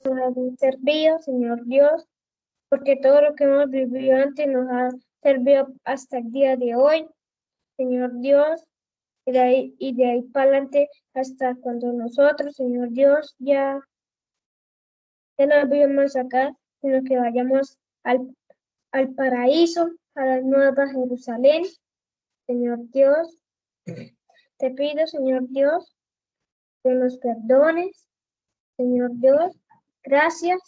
ha servido, Señor Dios, porque todo lo que hemos vivido antes nos ha servido hasta el día de hoy, Señor Dios, y de ahí para adelante hasta cuando nosotros, Señor Dios, ya no vivamos acá, sino que vayamos al paraíso, a la nueva Jerusalén, Señor Dios. Te pido, Señor Dios, que nos perdones, Señor Dios. Gracias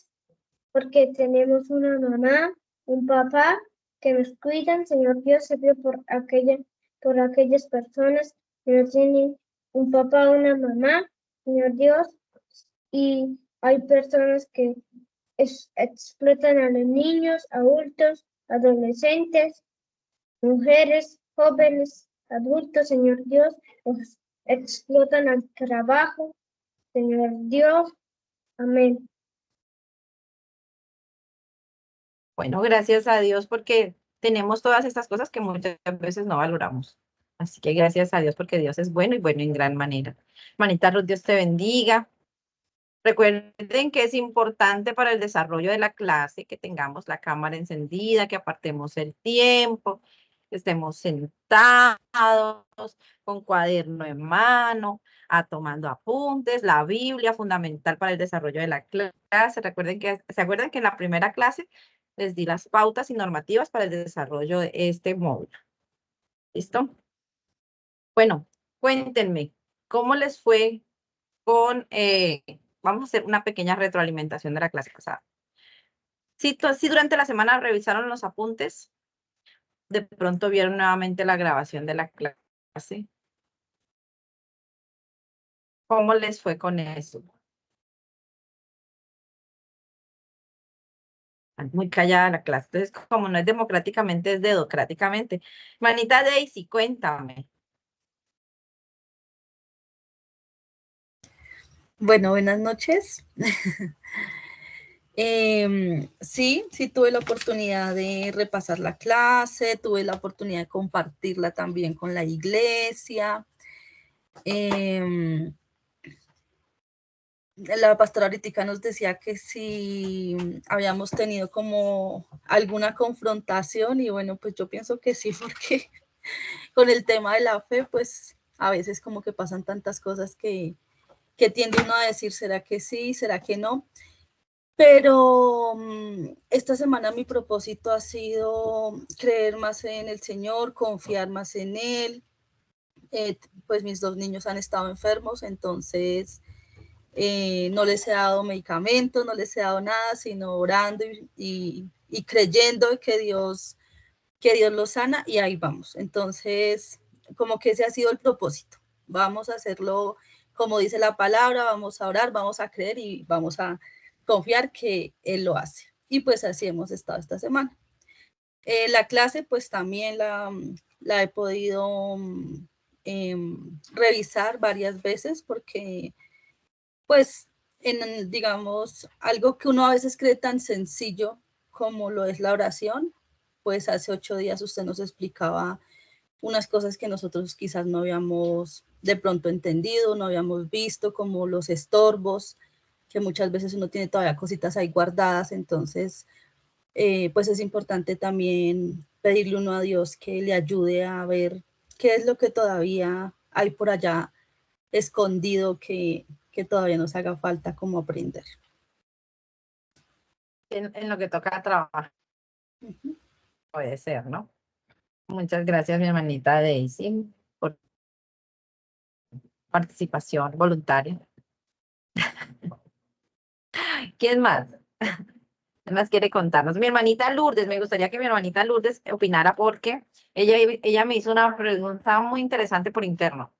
porque tenemos una mamá, un papá que nos cuidan, Señor Dios. Te pido por aquellas personas que no tienen un papá o una mamá, Señor Dios. Y hay personas que explotan a los niños, adultos, adolescentes, mujeres, jóvenes, adultos, Señor Dios, los explotan al trabajo, Señor Dios. Amén. Bueno, gracias a Dios porque tenemos todas estas cosas que muchas veces no valoramos. Así que gracias a Dios porque Dios es bueno y bueno en gran manera. Manita Ruth, Dios te bendiga. Recuerden que es importante para el desarrollo de la clase que tengamos la cámara encendida, que apartemos el tiempo, que estemos sentados con cuaderno en mano, tomando apuntes, la Biblia, fundamental para el desarrollo de la clase. ¿Se acuerdan que en la primera clase les di las pautas y normativas para el desarrollo de este módulo? ¿Listo? Bueno, cuéntenme, ¿cómo les fue con... vamos a hacer una pequeña retroalimentación de la clase pasada. Si durante la semana revisaron los apuntes, de pronto vieron nuevamente la grabación de la clase. ¿Cómo les fue con eso? Muy callada la clase. Entonces, como no es democráticamente, es dedocráticamente. Manita Daisy, cuéntame. Bueno, buenas noches. Sí, tuve la oportunidad de repasar la clase, tuve la oportunidad de compartirla también con la iglesia. La pastora ahorita nos decía que si habíamos tenido como alguna confrontación y bueno, pues yo pienso que sí, porque con el tema de la fe, pues a veces como que pasan tantas cosas que tiende uno a decir, ¿será que sí? ¿Será que no? Pero esta semana mi propósito ha sido creer más en el Señor, confiar más en Él. Pues mis dos niños han estado enfermos, entonces no les he dado medicamentos, no les he dado nada, sino orando y creyendo que Dios los sana y ahí vamos. Entonces, como que ese ha sido el propósito. Vamos a hacerlo como dice la palabra, vamos a orar, vamos a creer y vamos a confiar que Él lo hace. Y pues así hemos estado esta semana. La clase pues también la he podido revisar varias veces porque pues digamos, algo que uno a veces cree tan sencillo como lo es la oración, pues hace 8 días usted nos explicaba unas cosas que nosotros quizás no habíamos de pronto entendido, no habíamos visto, como los estorbos, que muchas veces uno tiene todavía cositas ahí guardadas, entonces pues es importante también pedirle uno a Dios que le ayude a ver qué es lo que todavía hay por allá escondido que todavía nos haga falta como aprender. En lo que toca trabajar. Puede ser, ¿no? Muchas gracias, mi hermanita Daisy, por participación voluntaria. ¿Quién más? ¿Quién más quiere contarnos? Mi hermanita Lourdes, me gustaría que mi hermanita Lourdes opinara porque ella me hizo una pregunta muy interesante por interno.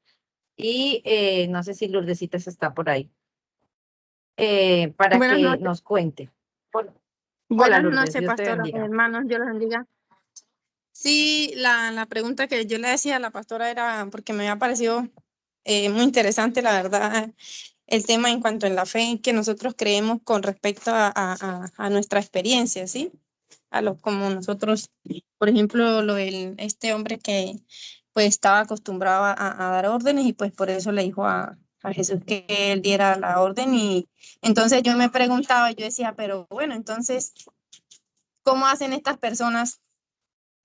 Y no sé si Lourdesita está por ahí. Para Buenas que noches. nos cuente. Hola, Buenas Lourdes, noches, Dios te pastora, bendiga. hermanos, Dios los bendiga. Sí, la pregunta que yo le decía a la pastora era porque me había parecido muy interesante, la verdad, el tema en cuanto a la fe que nosotros creemos con respecto a nuestra experiencia, ¿sí? Como nosotros, por ejemplo, este hombre que pues estaba acostumbrado a dar órdenes y pues por eso le dijo a a Jesús que él diera la orden. Y entonces yo me preguntaba, yo decía, pero bueno, entonces, ¿cómo hacen estas personas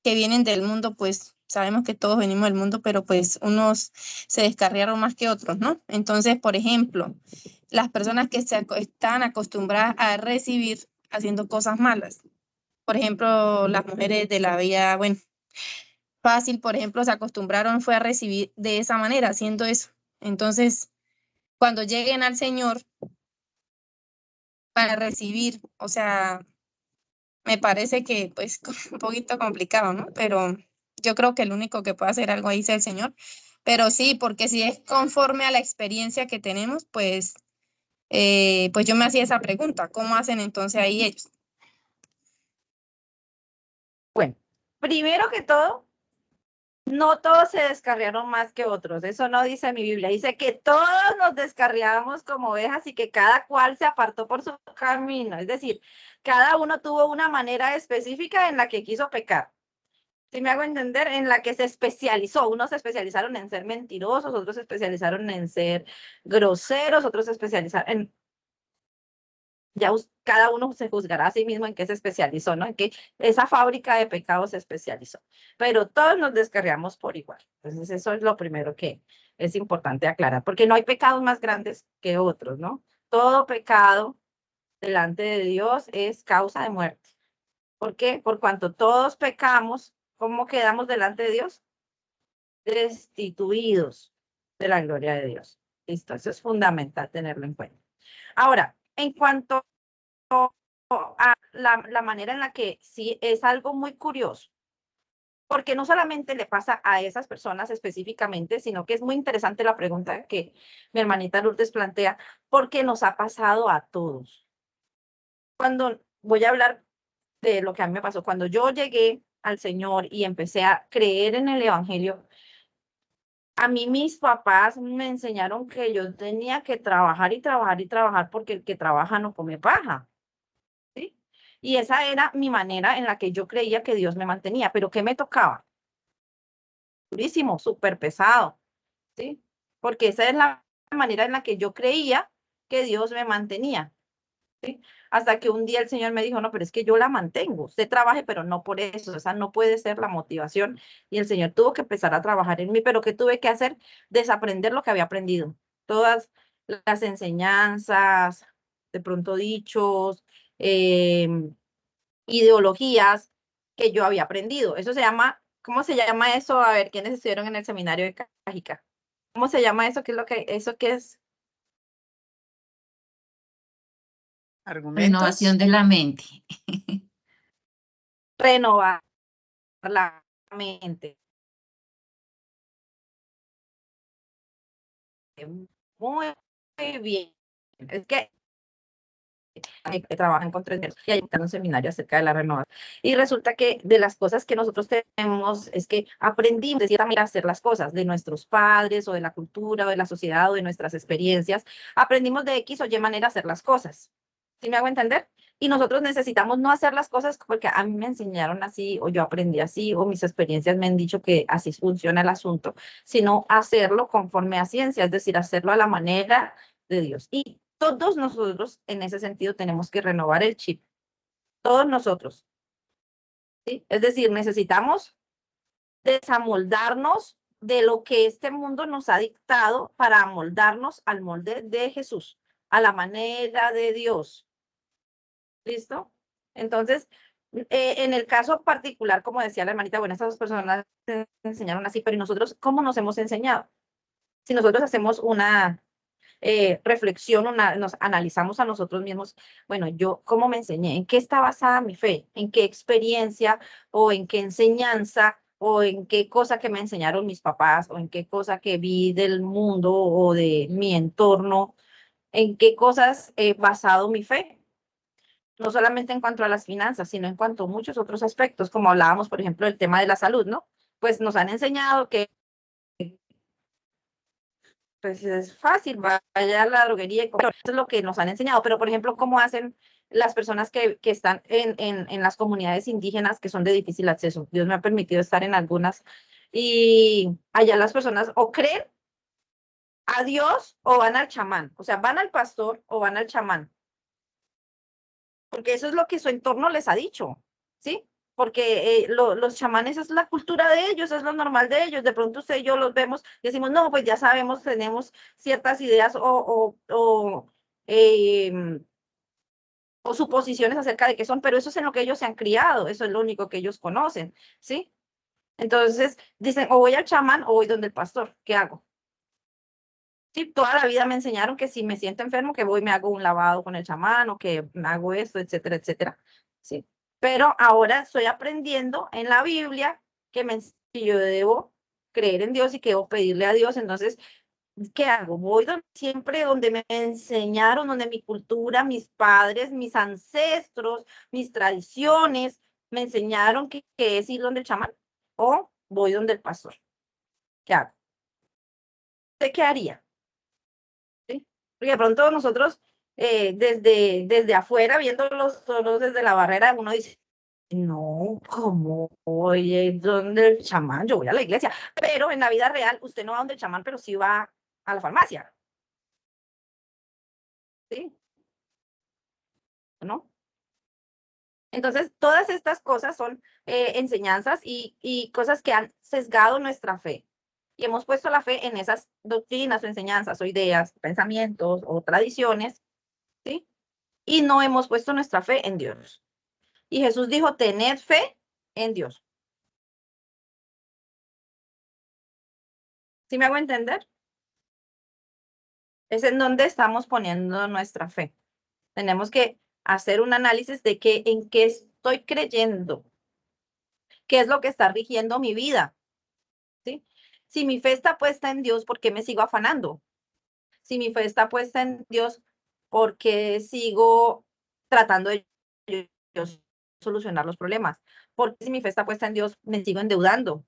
que vienen del mundo? Pues sabemos que todos venimos del mundo, pero pues unos se descarriaron más que otros, ¿no? Entonces, por ejemplo, las personas que están acostumbradas a recibir haciendo cosas malas. Por ejemplo, las mujeres de la vida, bueno, fácil, por ejemplo, se acostumbraron fue a recibir de esa manera, haciendo eso. Entonces, cuando lleguen al Señor para recibir, o sea, me parece que pues un poquito complicado, ¿no? Pero yo creo que el único que puede hacer algo ahí es el Señor. Pero sí, porque si es conforme a la experiencia que tenemos, pues yo me hacía esa pregunta, ¿cómo hacen entonces ahí ellos? Bueno, primero que todo, no todos se descarriaron más que otros. Eso no dice mi Biblia. Dice que todos nos descarriábamos como ovejas y que cada cual se apartó por su camino. Es decir, cada uno tuvo una manera específica en la que quiso pecar. ¿Sí me hago entender? En la que se especializó. Unos se especializaron en ser mentirosos, otros se especializaron en ser groseros, otros se especializaron en... Ya cada uno se juzgará a sí mismo en qué se especializó, ¿no? En qué esa fábrica de pecados se especializó. Pero todos nos descarriamos por igual. Entonces, eso es lo primero que es importante aclarar, porque no hay pecados más grandes que otros, ¿no? Todo pecado delante de Dios es causa de muerte. ¿Por qué? Por cuanto todos pecamos, ¿cómo quedamos delante de Dios? Destituidos de la gloria de Dios. Listo, eso es fundamental tenerlo en cuenta. Ahora, en cuanto a la manera en la que sí es algo muy curioso, porque no solamente le pasa a esas personas específicamente, sino que es muy interesante la pregunta que mi hermanita Lourdes plantea, porque nos ha pasado a todos. Cuando voy a hablar de lo que a mí me pasó, cuando yo llegué al Señor y empecé a creer en el Evangelio, a mí mis papás me enseñaron que yo tenía que trabajar y trabajar y trabajar porque el que trabaja no come paja. ¿Sí? Y esa era mi manera en la que yo creía que Dios me mantenía. ¿Pero qué me tocaba? Durísimo, súper pesado, ¿sí? Porque esa es la manera en la que yo creía que Dios me mantenía, ¿sí? Hasta que un día el Señor me dijo, no, pero es que yo la mantengo. Usted trabaje, pero no por eso. Esa no puede ser la motivación. Y el Señor tuvo que empezar a trabajar en mí, pero ¿qué tuve que hacer? Desaprender lo que había aprendido. Todas las enseñanzas, de pronto dichos, ideologías que yo había aprendido. Eso se llama, ¿cómo se llama eso? A ver, ¿quiénes estuvieron en el seminario de Cájica? ¿Cómo se llama eso? ¿Qué es lo que, eso qué es? Argumentos. Renovación de la mente. Renovar la mente. Muy bien. Es que trabajan con 3 y hay un seminario acerca de la renovación. Y resulta que de las cosas que nosotros tenemos es que aprendimos de cierta manera a hacer las cosas de nuestros padres o de la cultura o de la sociedad o de nuestras experiencias. Aprendimos de X o Y manera a hacer las cosas. ¿Sí me hago entender? Y nosotros necesitamos no hacer las cosas porque a mí me enseñaron así o yo aprendí así o mis experiencias me han dicho que así funciona el asunto, sino hacerlo conforme a ciencia, es decir, hacerlo a la manera de Dios. Y todos nosotros en ese sentido tenemos que renovar el chip, todos nosotros, ¿sí? Es decir, necesitamos desamoldarnos de lo que este mundo nos ha dictado para amoldarnos al molde de Jesús, a la manera de Dios. ¿Listo? Entonces, en el caso particular, como decía la hermanita, bueno, estas dos personas se enseñaron así, pero ¿y nosotros cómo nos hemos enseñado? Si nosotros hacemos una reflexión, nos analizamos a nosotros mismos, bueno, yo cómo me enseñé, en qué está basada mi fe, en qué experiencia o en qué enseñanza o en qué cosa que me enseñaron mis papás o en qué cosa que vi del mundo o de mi entorno, en qué cosas he basado mi fe. No solamente en cuanto a las finanzas, sino en cuanto a muchos otros aspectos, como hablábamos, por ejemplo, del tema de la salud, ¿no? Pues nos han enseñado que pues es fácil, vaya a la droguería y comprar. Eso es lo que nos han enseñado. Pero, por ejemplo, ¿cómo hacen las personas que están en las comunidades indígenas que son de difícil acceso? Dios me ha permitido estar en algunas y allá las personas o creen a Dios o van al chamán. O sea, van al pastor o van al chamán. Porque eso es lo que su entorno les ha dicho, ¿sí? Porque los chamanes es la cultura de ellos, es lo normal de ellos. De pronto usted y yo los vemos y decimos, no, pues ya sabemos, tenemos ciertas ideas em, o suposiciones acerca de qué son, pero eso es en lo que ellos se han criado, eso es lo único que ellos conocen, ¿sí? Entonces dicen, o voy al chamán o voy donde el pastor, ¿qué hago? Sí, toda la vida me enseñaron que si me siento enfermo, que voy y me hago un lavado con el chamán o que me hago esto, etcétera, etcétera. Sí. Pero ahora estoy aprendiendo en la Biblia que yo debo creer en Dios y que debo pedirle a Dios. Entonces, ¿qué hago? Voy siempre donde me enseñaron, donde mi cultura, mis padres, mis ancestros, mis tradiciones me enseñaron que es ir donde el chamán o voy donde el pastor. ¿Qué hago? ¿Usted qué haría? ¿Sí? Porque de pronto nosotros, desde afuera, viéndolo solo desde la barrera, uno dice, no, ¿cómo voy donde el chamán? Yo voy a la iglesia. Pero en la vida real, usted no va donde el chamán, pero sí va a la farmacia. ¿Sí? ¿No? Entonces, todas estas cosas son enseñanzas y cosas que han sesgado nuestra fe. Y hemos puesto la fe en esas doctrinas o enseñanzas o ideas, pensamientos o tradiciones, ¿sí? Y no hemos puesto nuestra fe en Dios. Y Jesús dijo, tened fe en Dios. ¿Sí me hago entender? Es en donde estamos poniendo nuestra fe. Tenemos que hacer un análisis de en qué estoy creyendo, qué es lo que está rigiendo mi vida, ¿sí? Si mi fe está puesta en Dios, ¿por qué me sigo afanando? Si mi fe está puesta en Dios, ¿por qué sigo tratando de yo solucionar los problemas? Porque si mi fe está puesta en Dios, me sigo endeudando.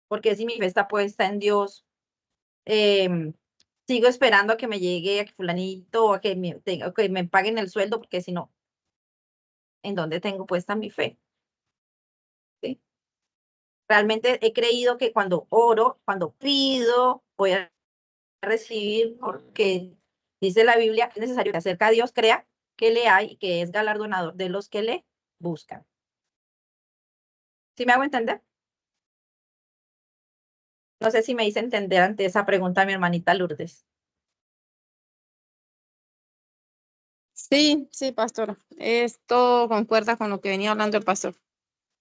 Porque si mi fe está puesta en Dios, sigo esperando a que me llegue, a que fulanito, o a que me paguen el sueldo, porque si no, ¿en dónde tengo puesta mi fe? ¿Sí? Realmente he creído que cuando oro, cuando pido, voy a recibir, porque dice la Biblia que es necesario que acerca a Dios crea que le hay y que es galardonador de los que le buscan. ¿Sí me hago entender? No sé si me hice entender ante esa pregunta mi hermanita Lourdes. Sí, sí, pastora. Esto concuerda con lo que venía hablando el pastor.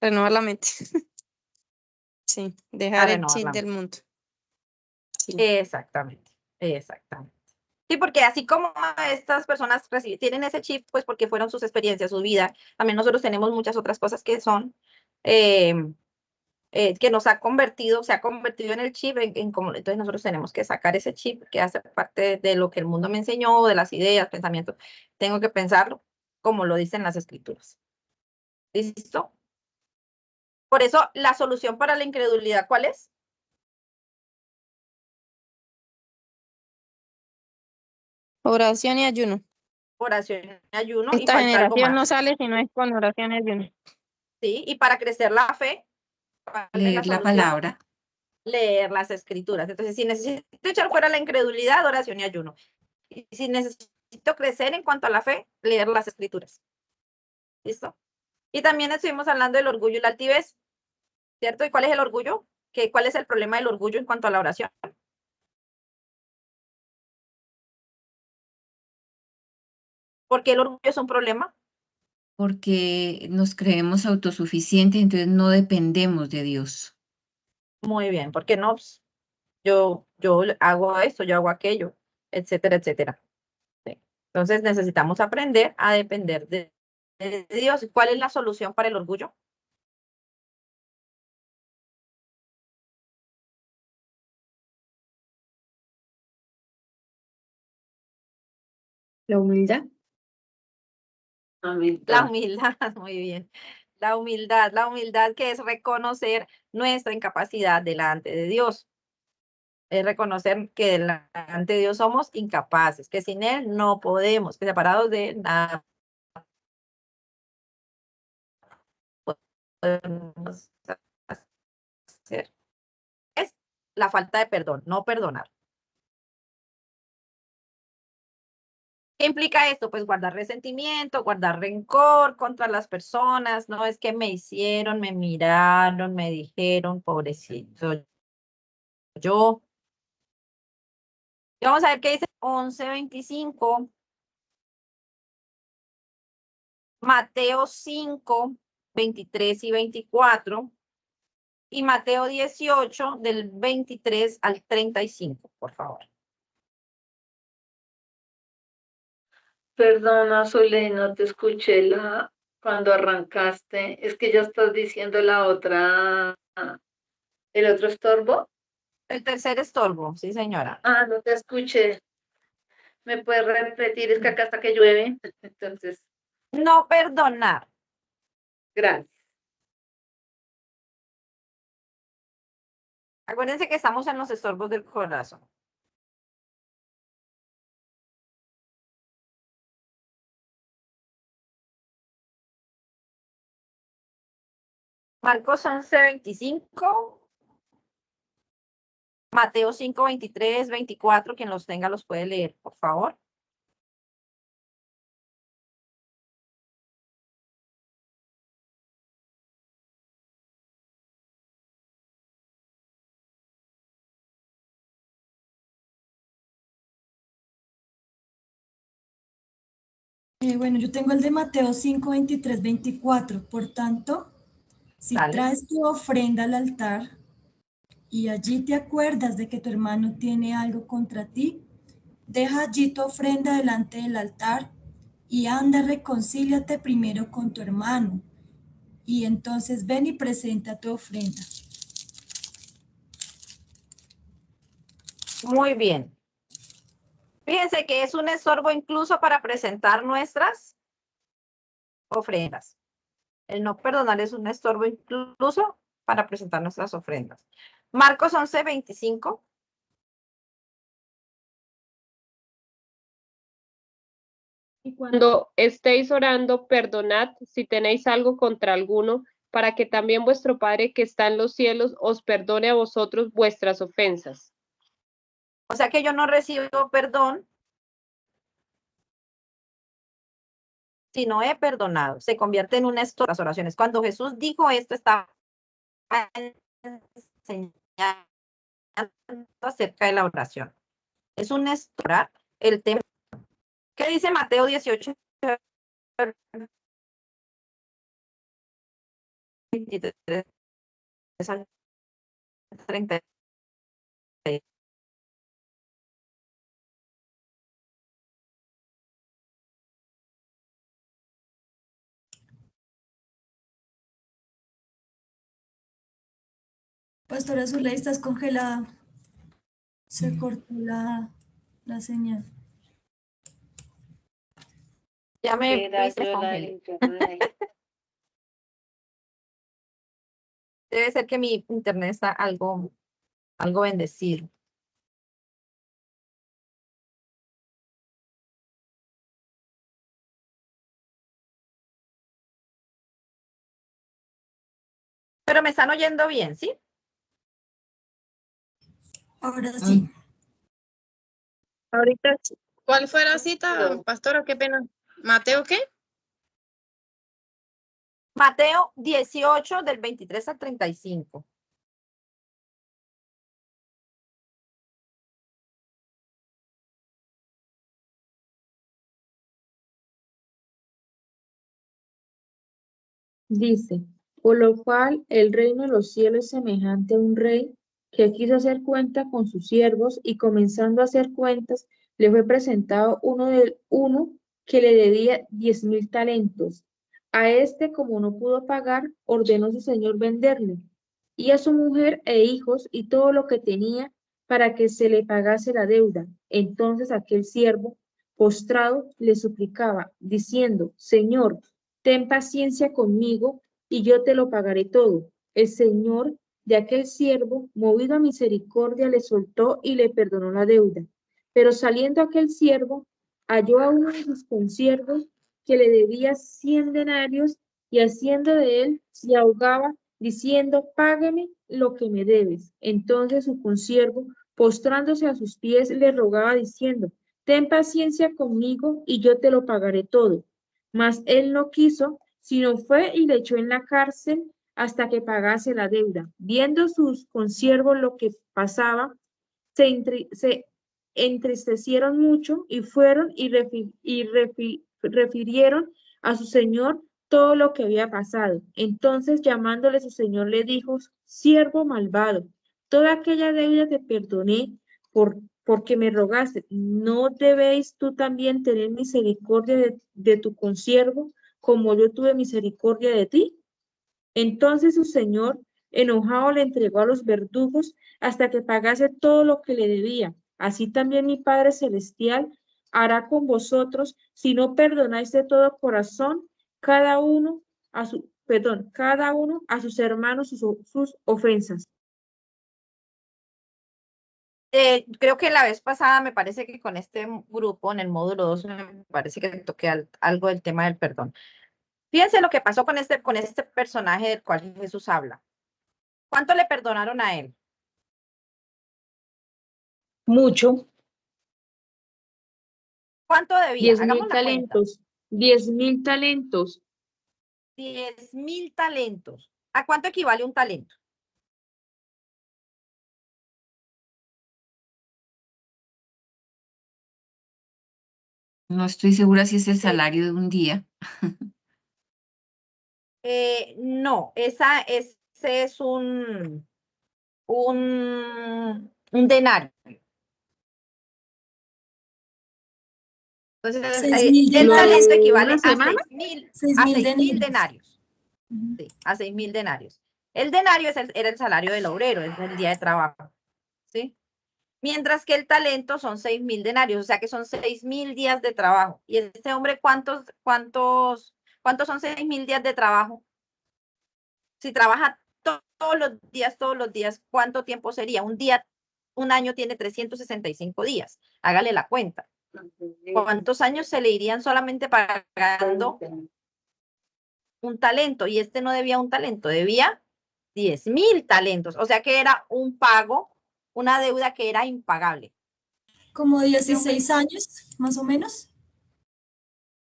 Renovar la mente. Sí, A dejar el renovar chip la del mente. mundo. Sí. Exactamente, exactamente. Sí, porque así como estas personas tienen ese chip, pues porque fueron sus experiencias, su vida, también nosotros tenemos muchas otras cosas que son, que nos ha convertido, se ha convertido en el chip, entonces nosotros tenemos que sacar ese chip que hace parte de lo que el mundo me enseñó, de las ideas, pensamientos. Tengo que pensarlo como lo dicen las escrituras. ¿Listo? Por eso, la solución para la incredulidad, ¿cuál es? Oración y ayuno. Oración y ayuno, y Esta falta algo generación no más. sale si no es con oración y ayuno. ¿Sí? Y para crecer la fe, ¿cuál es la Leer la solución? palabra. Leer las escrituras. Entonces, si necesito echar fuera la incredulidad, oración y ayuno. Y si necesito crecer en cuanto a la fe, leer las escrituras. ¿Listo? Y también estuvimos hablando del orgullo y la altivez, ¿cierto? ¿Y cuál es el orgullo? ¿Cuál es el problema del orgullo en cuanto a la oración? ¿Por qué el orgullo es un problema? Porque nos creemos autosuficientes, entonces no dependemos de Dios. Muy bien, porque no, pues, yo hago esto, yo hago aquello, etcétera, etcétera. ¿Sí? Entonces necesitamos aprender a depender de Dios. ¿Cuál es la solución para el orgullo? La humildad. La humildad, muy bien. La humildad que es reconocer nuestra incapacidad delante de Dios. Es reconocer que delante de Dios somos incapaces, que sin Él no podemos, que separados de Él nada podemos hacer. Es la falta de perdón, no perdonar. ¿Qué implica esto? Pues guardar resentimiento, guardar rencor contra las personas. No es que me hicieron, me miraron, me dijeron, pobrecito yo. Y vamos a ver qué dice 11:25. Mateo 5, 23 y 24. Y Mateo 18, del 23 al 35, por favor. Perdona, Sole, no te escuché cuando arrancaste. Es que ya estás diciendo el otro estorbo. El tercer estorbo, sí, señora. Ah, no te escuché. ¿Me puedes repetir? Es que acá hasta que llueve. Entonces, No perdonar. gracias. Acuérdense que estamos en los estorbos del corazón. Marcos 11:25. Mateo 5, 23, 24. Quien los tenga los puede leer, por favor. Bueno, yo tengo el de Mateo 5, 23, 24. Por tanto, si Dale. traes tu ofrenda al altar y allí te acuerdas de que tu hermano tiene algo contra ti, deja allí tu ofrenda delante del altar y anda, reconcíliate primero con tu hermano. Y entonces ven y presenta tu ofrenda. Muy bien. Fíjense que es un estorbo incluso para presentar nuestras ofrendas. El no perdonar es un estorbo incluso para presentar nuestras ofrendas. Marcos 11:25. Y cuando estéis orando, perdonad si tenéis algo contra alguno, para que también vuestro Padre que está en los cielos os perdone a vosotros vuestras ofensas. O sea que yo no recibo perdón si no he perdonado. Se convierte en un estorbo las oraciones. Cuando Jesús dijo esto, estaba enseñando acerca de la oración. Es un estorbo el tema. ¿Qué dice Mateo 18? 23 al 30. Pastora Zuley, estás congelada. Se cortó la señal. Ya me Era viste yo la del internet. Debe ser que mi internet está algo bendecido. Pero me están oyendo bien, ¿sí? Ahora sí. Ahorita, ¿cuál fue la cita, No. pastora? Qué pena. ¿Mateo qué? Mateo 18, del 23 al 35. Dice, por lo cual el reino de los cielos es semejante a un rey que quiso hacer cuenta con sus siervos y comenzando a hacer cuentas, le fue presentado uno que le debía 10,000 talentos. A este, como no pudo pagar, ordenó su señor venderle, y a su mujer e hijos y todo lo que tenía para que se le pagase la deuda. Entonces aquel siervo, postrado, le suplicaba, diciendo, Señor, ten paciencia conmigo y yo te lo pagaré todo. El señor de aquel siervo, movido a misericordia, le soltó y le perdonó la deuda. Pero saliendo aquel siervo, halló a uno de sus consiervos que le debía 100 denarios y haciendo de él se ahogaba, diciendo, págame lo que me debes. Entonces su consiervo, postrándose a sus pies, le rogaba, diciendo, ten paciencia conmigo y yo te lo pagaré todo. Mas él no quiso, sino fue y le echó en la cárcel hasta que pagase la deuda. Viendo sus consiervos lo que pasaba, se entristecieron mucho y fueron y refirieron a su señor todo lo que había pasado. Entonces, llamándole su señor, le dijo: siervo malvado, toda aquella deuda te perdoné porque me rogaste. ¿No debéis tú también tener misericordia de tu consiervo, como yo tuve misericordia de ti? Entonces su señor, enojado, le entregó a los verdugos hasta que pagase todo lo que le debía. Así también mi Padre Celestial hará con vosotros si no perdonáis de todo corazón cada uno a sus hermanos sus ofensas. Creo que la vez pasada me parece que con este grupo, en el módulo 2, me parece que toqué algo del tema del perdón. Fíjense lo que pasó con este personaje del cual Jesús habla. ¿Cuánto le perdonaron a él? Mucho. ¿Cuánto debía? 10.000 Hagamos la cuenta. talentos. 10.000 talentos. 10.000 talentos. ¿A cuánto equivale un talento? No estoy segura si es el salario de un día. No, ese es un denario. Entonces, 6.000 el talento denarios. equivale a ¿Una semana? 6.000 denarios. Ujú. Sí, a 6.000 denarios. El denario era el salario del obrero, es el día de trabajo. ¿Sí? Mientras que el talento son 6.000 denarios, o sea que son 6.000 días de trabajo. ¿Y este hombre cuántos son 6.000 días de trabajo? Si trabaja todos los días, ¿cuánto tiempo sería? Un año tiene 365 días. Hágale la cuenta. ¿Cuántos años se le irían solamente pagando un talento? Y este no debía un talento, debía 10.000 talentos. O sea que era un pago, una deuda que era impagable. Como 16 años, más o menos.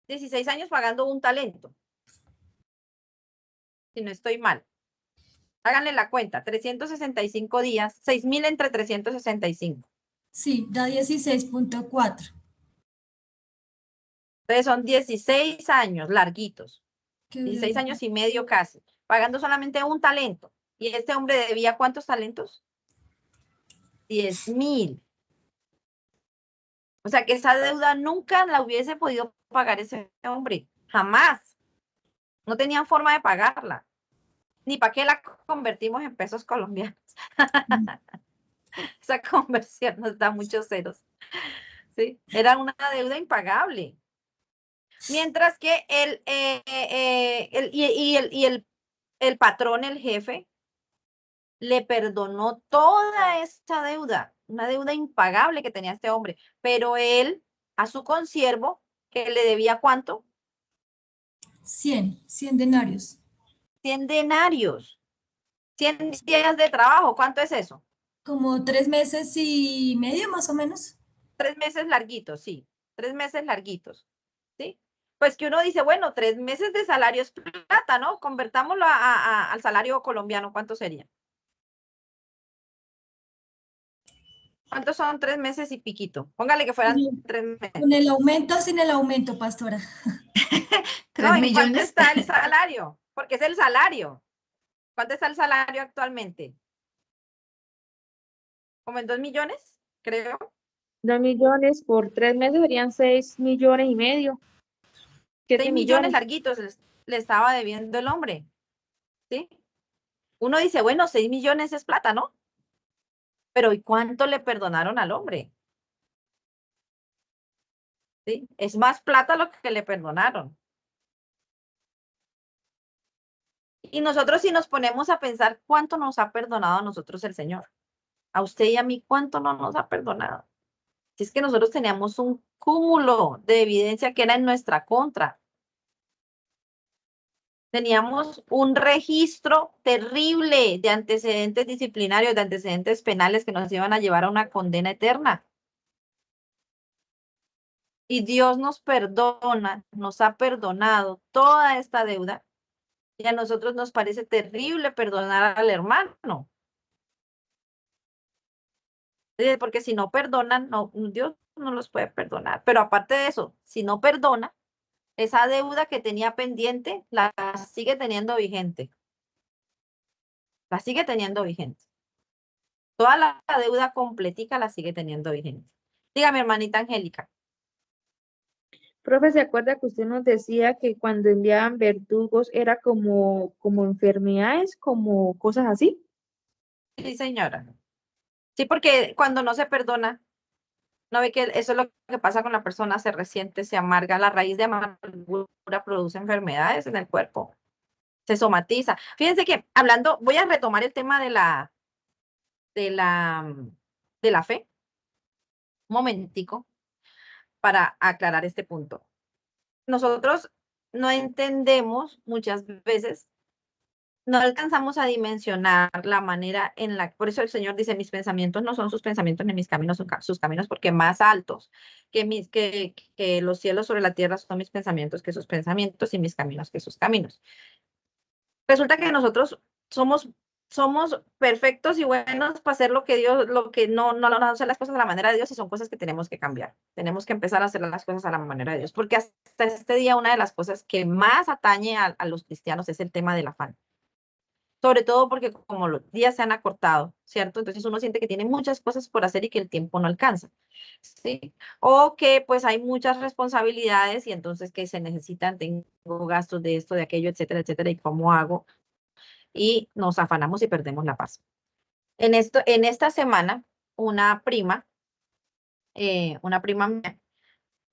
16 años pagando un talento. Si no estoy mal. Háganle la cuenta, 365 días, 6.000 entre 365. Sí, da 16.4. Entonces son 16 años larguitos, Qué 16 bien. años y medio casi, pagando solamente un talento. ¿Y este hombre debía cuántos talentos? 10.000. O sea que esa deuda nunca la hubiese podido pagar ese hombre, jamás. No tenían forma de pagarla. Ni para qué la convertimos en pesos colombianos. Esa conversión nos da muchos ceros. ¿Sí? Era una deuda impagable. Mientras que el patrón, el jefe, le perdonó toda esta deuda, una deuda impagable que tenía este hombre, pero él, a su consiervo, que le debía ¿cuánto? 100 denarios. 100 denarios, 100 días de trabajo, ¿cuánto es eso? Como 3 meses y medio, más o menos. 3 meses larguitos, sí, 3 meses larguitos, ¿sí? Pues que uno dice, bueno, 3 meses de salario es plata, ¿no? Convertámoslo al salario colombiano, ¿cuánto sería? ¿Cuántos son 3 meses y piquito? Póngale que fueran 3 meses. Con el aumento, sin el aumento, pastora. No, ¿en cuánto millones. está el salario? Porque es el salario. ¿Cuánto está el salario actualmente? ¿Como en 2 millones? Creo. 2 millones por 3 meses serían 6 millones y medio. 7 6 millones larguitos le estaba debiendo el hombre. ¿Sí? Uno dice, bueno, 6 millones es plata, ¿no? Pero ¿y cuánto le perdonaron al hombre? ¿Sí? Es más plata lo que le perdonaron. Y nosotros si nos ponemos a pensar cuánto nos ha perdonado a nosotros el Señor. A usted y a mí, ¿cuánto no nos ha perdonado? Si es que nosotros teníamos un cúmulo de evidencia que era en nuestra contra. Teníamos un registro terrible de antecedentes disciplinarios, de antecedentes penales que nos iban a llevar a una condena eterna. y Dios nos perdona, nos ha perdonado toda esta deuda, y a nosotros nos parece terrible perdonar al hermano. Porque si no perdonan, no, Dios no los puede perdonar. Pero aparte de eso, si no perdona, esa deuda que tenía pendiente la sigue teniendo vigente. La sigue teniendo vigente. Toda la deuda completica la sigue teniendo vigente. Dígame, hermanita Angélica. Profe, ¿se acuerda que usted nos decía que cuando enviaban verdugos era como enfermedades, como cosas así? Sí, señora. Sí, porque cuando no se perdona, no ve que eso es lo que pasa con la persona, se resiente, se amarga, la raíz de amargura produce enfermedades en el cuerpo, se somatiza. Fíjense que hablando, voy a retomar el tema de la, de la fe, un momentico, para aclarar este punto. Nosotros no entendemos muchas veces, no alcanzamos a dimensionar la manera en la, por eso el Señor dice, mis pensamientos no son sus pensamientos, ni mis caminos son sus caminos, porque más altos que los cielos sobre la tierra son mis pensamientos que sus pensamientos y mis caminos que sus caminos. Resulta que nosotros somos perfectos y buenos para hacer lo que Dios, lo que no hacer las cosas a la manera de Dios, y son cosas que tenemos que cambiar. Tenemos que empezar a hacer las cosas a la manera de Dios, porque hasta este día una de las cosas que más atañe a los cristianos es el tema del afán. Sobre todo porque como los días se han acortado, ¿cierto? Entonces uno siente que tiene muchas cosas por hacer y que el tiempo no alcanza, ¿sí? O que pues hay muchas responsabilidades y entonces que se necesitan, tengo gastos de esto, de aquello, etcétera, etcétera, y cómo hago, y nos afanamos y perdemos la paz. En esta semana, una prima mía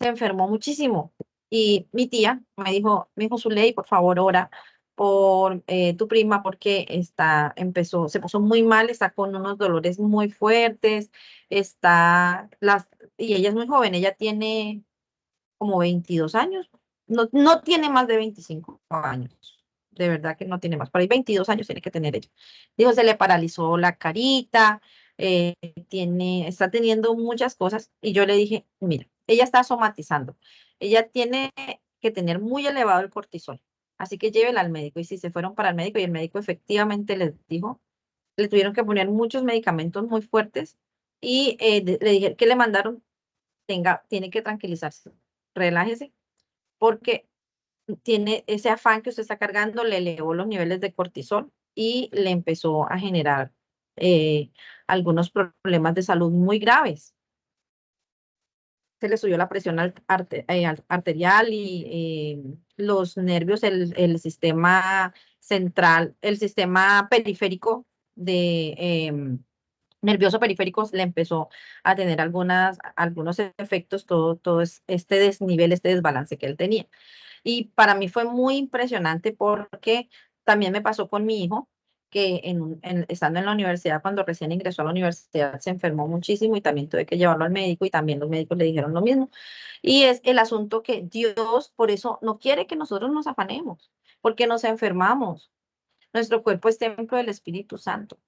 se enfermó muchísimo y mi tía me dijo, Zuley, por favor, ora por tu prima porque se puso muy mal, está con unos dolores muy fuertes, y ella es muy joven, ella tiene como 22 años, no tiene más de 25 años, de verdad que no tiene más, por ahí 22 años tiene que tener ella. Dijo, se le paralizó la carita, eh, está teniendo muchas cosas, y yo le dije, mira, ella está somatizando, ella tiene que tener muy elevado el cortisol, así que llévela al médico. Y si se fueron para el médico y el médico efectivamente les dijo, le tuvieron que poner muchos medicamentos muy fuertes, y le dije que le mandaron, tiene que tranquilizarse, relájese, porque tiene ese afán que usted está cargando, le elevó los niveles de cortisol y le empezó a generar algunos problemas de salud muy graves. Se le subió la presión arterial y los nervios, el sistema central, el sistema periférico nervioso periférico le empezó a tener algunos efectos, todo este desnivel, este desbalance que él tenía. Y para mí fue muy impresionante porque también me pasó con mi hijo, que estando en la universidad, cuando recién ingresó a la universidad, se enfermó muchísimo y también tuve que llevarlo al médico y también los médicos le dijeron lo mismo. Y es el asunto que Dios, por eso, no quiere que nosotros nos afanemos, porque nos enfermamos. Nuestro cuerpo es templo del Espíritu Santo.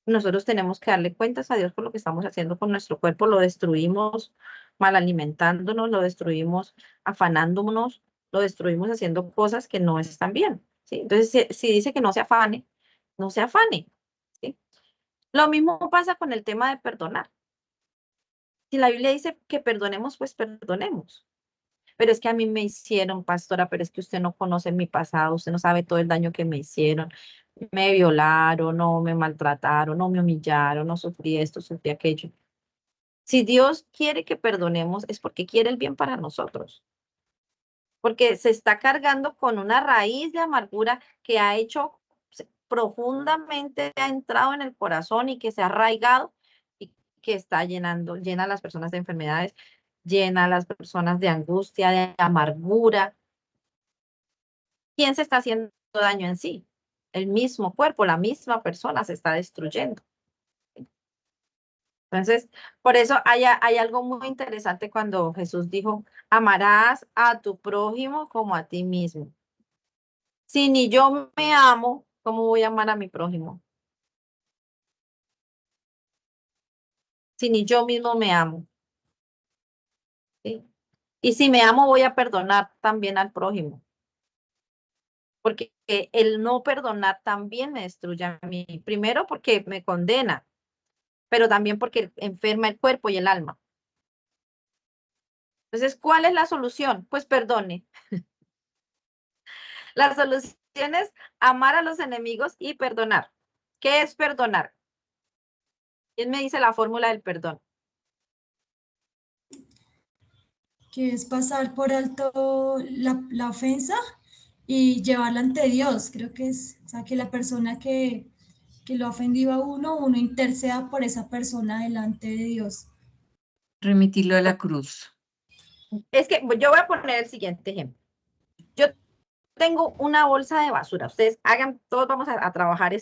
Nosotros tenemos que darle cuentas a Dios por lo que estamos haciendo con nuestro cuerpo. Lo destruimos mal alimentándonos, lo destruimos afanándonos, lo destruimos haciendo cosas que no están bien, ¿sí? Entonces, si dice que no se afane, no se afane, ¿sí? Lo mismo pasa con el tema de perdonar. Si la Biblia dice que perdonemos, pues perdonemos. Pero es que a mí me hicieron, pastora, pero es que usted no conoce mi pasado, usted no sabe todo el daño que me hicieron. Me violaron, no me maltrataron, no me humillaron, no sufrí esto, sufrí aquello. Si Dios quiere que perdonemos, es porque quiere el bien para nosotros. Porque se está cargando con una raíz de amargura que ha hecho profundamente, ha entrado en el corazón y que se ha arraigado y que está llena a las personas de enfermedades, llena a las personas de angustia, de amargura. ¿Quién se está haciendo daño en sí? El mismo cuerpo, la misma persona se está destruyendo. Entonces, por eso hay algo muy interesante cuando Jesús dijo, amarás a tu prójimo como a ti mismo. Si ni yo me amo, ¿cómo voy a amar a mi prójimo? Si ni yo mismo me amo. ¿Sí? Y si me amo, voy a perdonar también al prójimo. Porque el no perdonar también me destruye a mí. Primero porque me condena, pero también porque enferma el cuerpo y el alma. Entonces, ¿cuál es la solución? Pues perdone. La solución es amar a los enemigos y perdonar. ¿Qué es perdonar? ¿Quién me dice la fórmula del perdón? Que es pasar por alto la ofensa y llevarla ante Dios. Creo que es, o sea, que la persona que lo ha ofendido a uno interceda por esa persona delante de Dios. Remitirlo a la cruz. Es que yo voy a poner el siguiente ejemplo. Yo tengo una bolsa de basura. Ustedes hagan, todos vamos a trabajar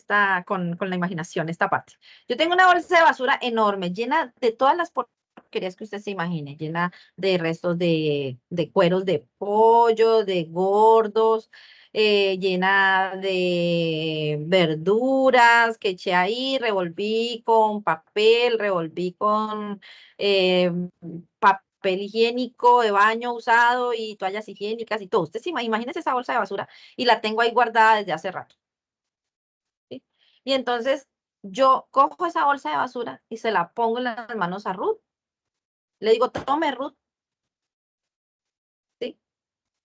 con la imaginación, esta parte. Yo tengo una bolsa de basura enorme, llena de todas las porquerías que usted se imagine, llena de restos de cueros de pollo, de gordos, llena de verduras que eché ahí, revolví con papel, revolví con papel higiénico de baño usado y toallas higiénicas y todo. Usted se imagínese esa bolsa de basura y la tengo ahí guardada desde hace rato. ¿Sí? Y entonces yo cojo esa bolsa de basura y se la pongo en las manos a Ruth. Le digo, tome Ruth. ¿Sí?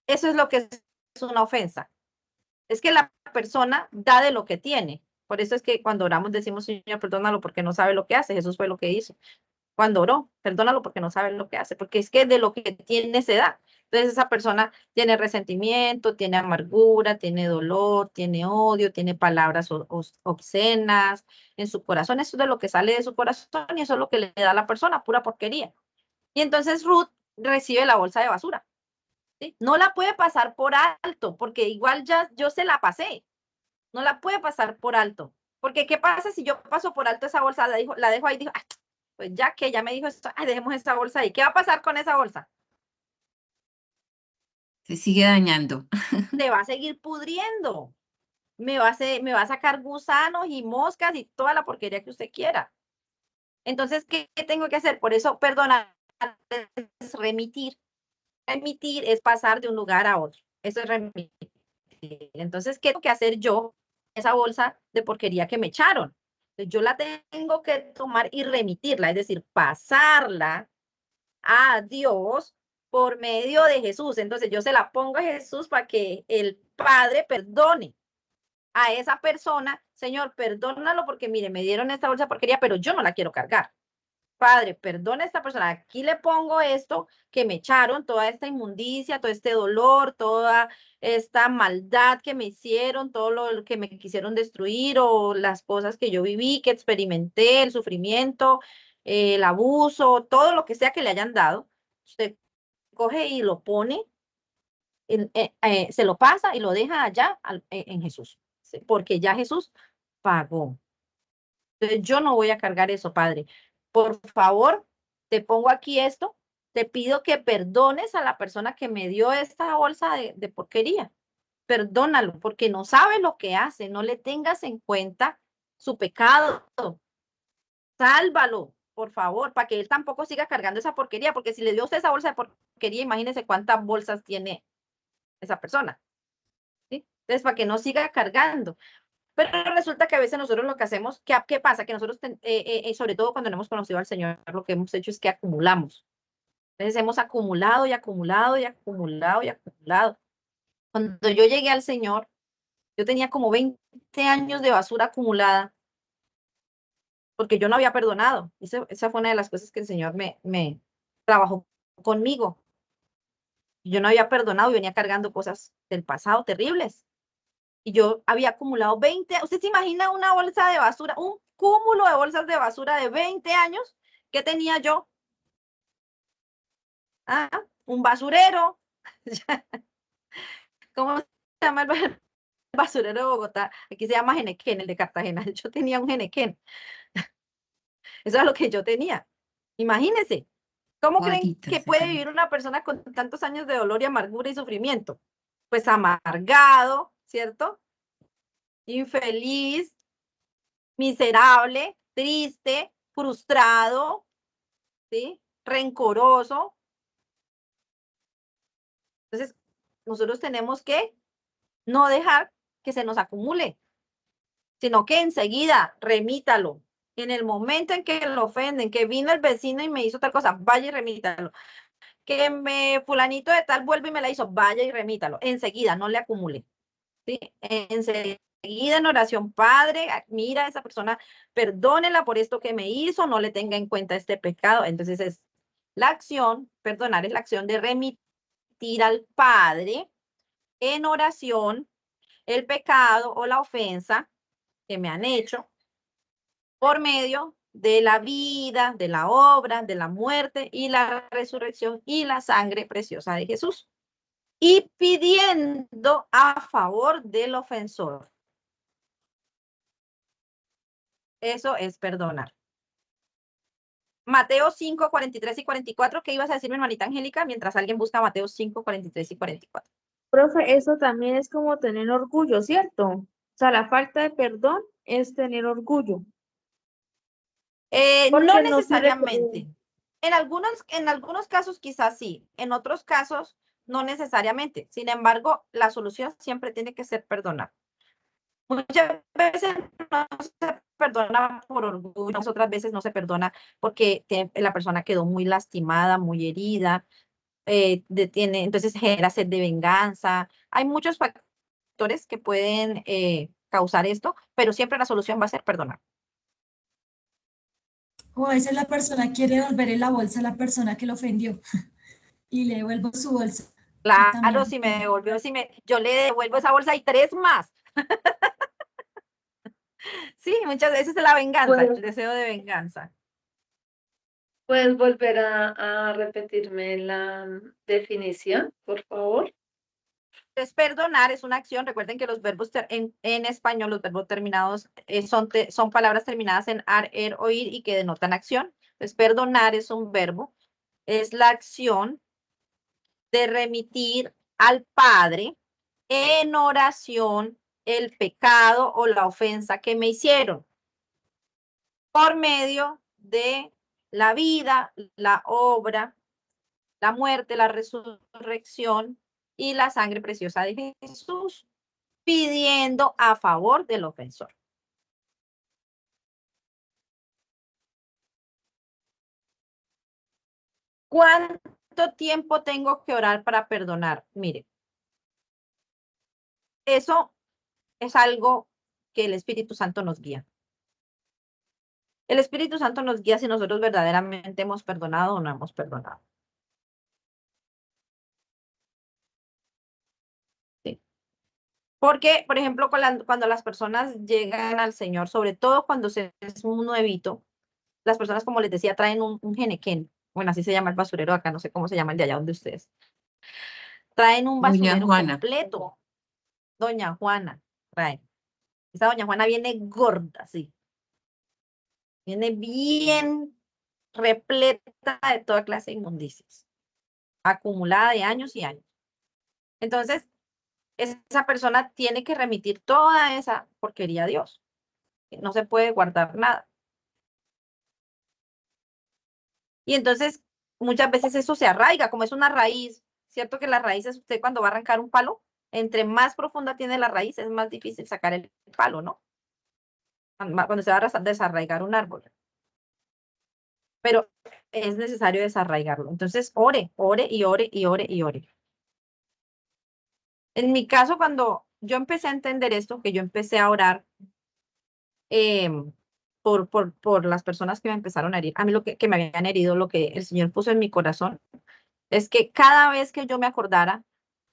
Eso es lo que es una ofensa. Es que la persona da de lo que tiene. Por eso es que cuando oramos decimos, Señor, perdónalo porque no sabe lo que hace. Jesús fue lo que hizo. Cuando oró, perdónalo porque no sabe lo que hace, porque es que de lo que tiene se da. Entonces esa persona tiene resentimiento, tiene amargura, tiene dolor, tiene odio, tiene palabras obscenas en su corazón. Eso es de lo que sale de su corazón y eso es lo que le da a la persona, pura porquería. Y entonces Ruth recibe la bolsa de basura. ¿Sí? No la puede pasar por alto, porque igual ya yo se la pasé. No la puede pasar por alto. Porque ¿qué pasa si yo paso por alto esa bolsa, la dejo ahí, digo, ah, pues ya que ella me dijo esto, ay, dejemos esta bolsa ahí. ¿Qué va a pasar con esa bolsa? Se sigue dañando. Se va a seguir pudriendo. Me va a sacar gusanos y moscas y toda la porquería que usted quiera. Entonces, ¿qué tengo que hacer? Por eso, perdonar es remitir. Remitir es pasar de un lugar a otro. Eso es remitir. Entonces, ¿qué tengo que hacer yo? Esa bolsa de porquería que me echaron. Yo la tengo que tomar y remitirla, es decir, pasarla a Dios por medio de Jesús. Entonces yo se la pongo a Jesús para que el Padre perdone a esa persona. Señor, perdónalo porque mire, me dieron esta bolsa de porquería, pero yo no la quiero cargar. Padre, perdona a esta persona. Aquí le pongo esto que me echaron, toda esta inmundicia, todo este dolor, toda esta maldad que me hicieron, todo lo que me quisieron destruir o las cosas que yo viví, que experimenté, el sufrimiento, el abuso, todo lo que sea que le hayan dado. Usted coge y lo pone, se lo pasa y lo deja allá en Jesús, ¿sí? Porque ya Jesús pagó. Entonces yo no voy a cargar eso, Padre. Por favor, te pongo aquí esto, te pido que perdones a la persona que me dio esta bolsa de porquería. Perdónalo, porque no sabe lo que hace, no le tengas en cuenta su pecado. Sálvalo, por favor, para que él tampoco siga cargando esa porquería, porque si le dio usted esa bolsa de porquería, imagínese cuántas bolsas tiene esa persona. ¿Sí? Entonces, para que no siga cargando. Pero resulta que a veces nosotros lo que hacemos, ¿qué pasa? Que nosotros, sobre todo cuando no hemos conocido al Señor, lo que hemos hecho es que acumulamos. Entonces hemos acumulado y acumulado y acumulado y acumulado. Cuando yo llegué al Señor, yo tenía como 20 años de basura acumulada porque yo no había perdonado. Esa fue una de las cosas que el Señor me trabajó conmigo. Yo no había perdonado y venía cargando cosas del pasado terribles. Y yo había acumulado 20, ¿usted se imagina una bolsa de basura, un cúmulo de bolsas de basura de 20 años? ¿Qué tenía yo? Ah, un basurero. ¿Cómo se llama el basurero de Bogotá? Aquí se llama Genequén, el de Cartagena. Yo tenía un Genequén. Eso es lo que yo tenía. Imagínense. ¿Cómo creen que puede vivir una persona con tantos años de dolor y amargura y sufrimiento? Pues amargado, ¿cierto? Infeliz, miserable, triste, frustrado, ¿sí? Rencoroso. Entonces, nosotros tenemos que no dejar que se nos acumule, sino que enseguida remítalo. En el momento en que lo ofenden, que vino el vecino y me hizo tal cosa, vaya y remítalo. Que fulanito de tal vuelve y me la hizo, vaya y remítalo. Enseguida, no le acumule. ¿Sí? Enseguida en oración, Padre, mira a esa persona, perdónela por esto que me hizo, no le tenga en cuenta este pecado. Entonces es la acción, perdonar es la acción de remitir al Padre en oración el pecado o la ofensa que me han hecho por medio de la vida, de la obra, de la muerte y la resurrección y la sangre preciosa de Jesús. Y pidiendo a favor del ofensor. Eso es perdonar. Mateo 5, 43 y 44. ¿Qué ibas a decir, mi hermanita Angélica? Mientras alguien busca Mateo 5, 43 y 44. Profe, eso también es como tener orgullo, ¿cierto? O sea, la falta de perdón es tener orgullo. No Porque no sirve necesariamente. En algunos casos quizás sí, en otros casos no necesariamente. Sin embargo, la solución siempre tiene que ser perdonar. Muchas veces no se perdona por orgullo, otras veces no se perdona porque la persona quedó muy lastimada, muy herida, entonces genera sed de venganza. Hay muchos factores que pueden causar esto, pero siempre la solución va a ser perdonar. O a veces la persona quiere devolverle la bolsa a la persona que lo ofendió y le devuelvo su bolsa. Y también Claro, si me devolvió, yo le devuelvo esa bolsa y 3 más. Sí, muchas veces es la venganza, el deseo de venganza. ¿Puedes volver a repetirme la definición, por favor? Entonces, perdonar es una acción. Recuerden que los verbos en español, los verbos terminados son palabras terminadas en ar, er, oír y que denotan acción. Entonces, perdonar es un verbo. Es la acción de remitir al Padre en oración el pecado o la ofensa que me hicieron por medio de la vida, la obra, la muerte, la resurrección y la sangre preciosa de Jesús, pidiendo a favor del ofensor. ¿Cuánto tiempo tengo que orar para perdonar? Mire, eso es algo que el Espíritu Santo nos guía. El Espíritu Santo nos guía si nosotros verdaderamente hemos perdonado o no hemos perdonado. ¿Sí? Porque, por ejemplo, cuando las personas llegan al Señor, sobre todo cuando es un nuevito, las personas, como les decía, traen un genequén. Bueno, así se llama el basurero acá, no sé cómo se llama el de allá donde ustedes. Traen un Doña basurero Juana. completo. Doña Juana trae. Esa doña Juana viene gorda, sí. Viene bien repleta de toda clase de inmundicias, acumulada de años y años. Entonces, esa persona tiene que remitir toda esa porquería a Dios. No se puede guardar nada. Y entonces, muchas veces eso se arraiga, como es una raíz. ¿Cierto que la raíz es usted cuando va a arrancar un palo? Entre más profunda tiene la raíz, es más difícil sacar el palo, ¿no? Cuando se va a desarraigar un árbol. Pero es necesario desarraigarlo. Entonces, ore, ore y ore y ore y ore. En mi caso, cuando yo empecé a entender esto, que yo empecé a orar por las personas que me empezaron a herir, a mí lo que me habían herido, lo que el Señor puso en mi corazón, es que cada vez que yo me acordara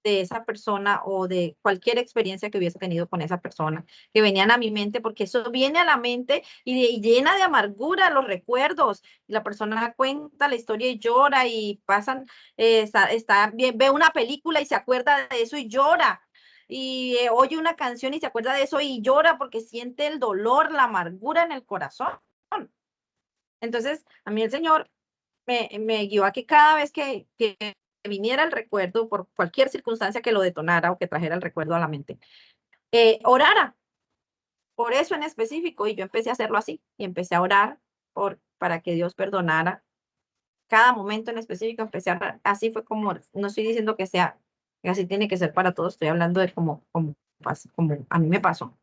de esa persona o de cualquier experiencia que hubiese tenido con esa persona, que venían a mi mente, porque eso viene a la mente y llena de amargura los recuerdos. Y la persona cuenta la historia y llora y pasan, ve una película y se acuerda de eso y llora. Y oye una canción y se acuerda de eso y llora porque siente el dolor, la amargura en el corazón. Entonces, a mí el Señor me guió a que cada vez que viniera el recuerdo, por cualquier circunstancia que lo detonara o que trajera el recuerdo a la mente, orara por eso en específico. Y yo empecé a hacerlo así, y empecé a orar para que Dios perdonara cada momento en específico. Empecé a orar. Así fue como, no estoy diciendo que sea Y así tiene que ser para todos. Estoy hablando de como a mí me pasó.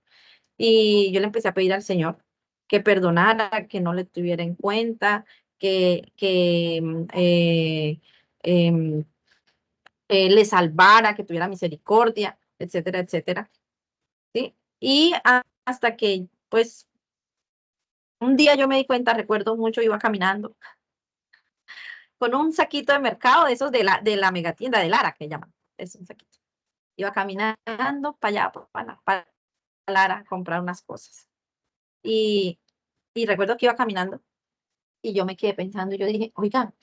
Y yo le empecé a pedir al Señor que perdonara, que no le tuviera en cuenta, em, le salvara, que tuviera misericordia, etcétera, etcétera. ¿Sí? Y hasta que, pues, un día yo me di cuenta, recuerdo mucho, iba caminando con un saquito de mercado, de esos de la megatienda de Lara, que llaman. Es un saquito. Iba caminando para allá, para Lara, a comprar unas cosas. Y recuerdo que iba caminando y yo me quedé pensando y yo dije, oigan,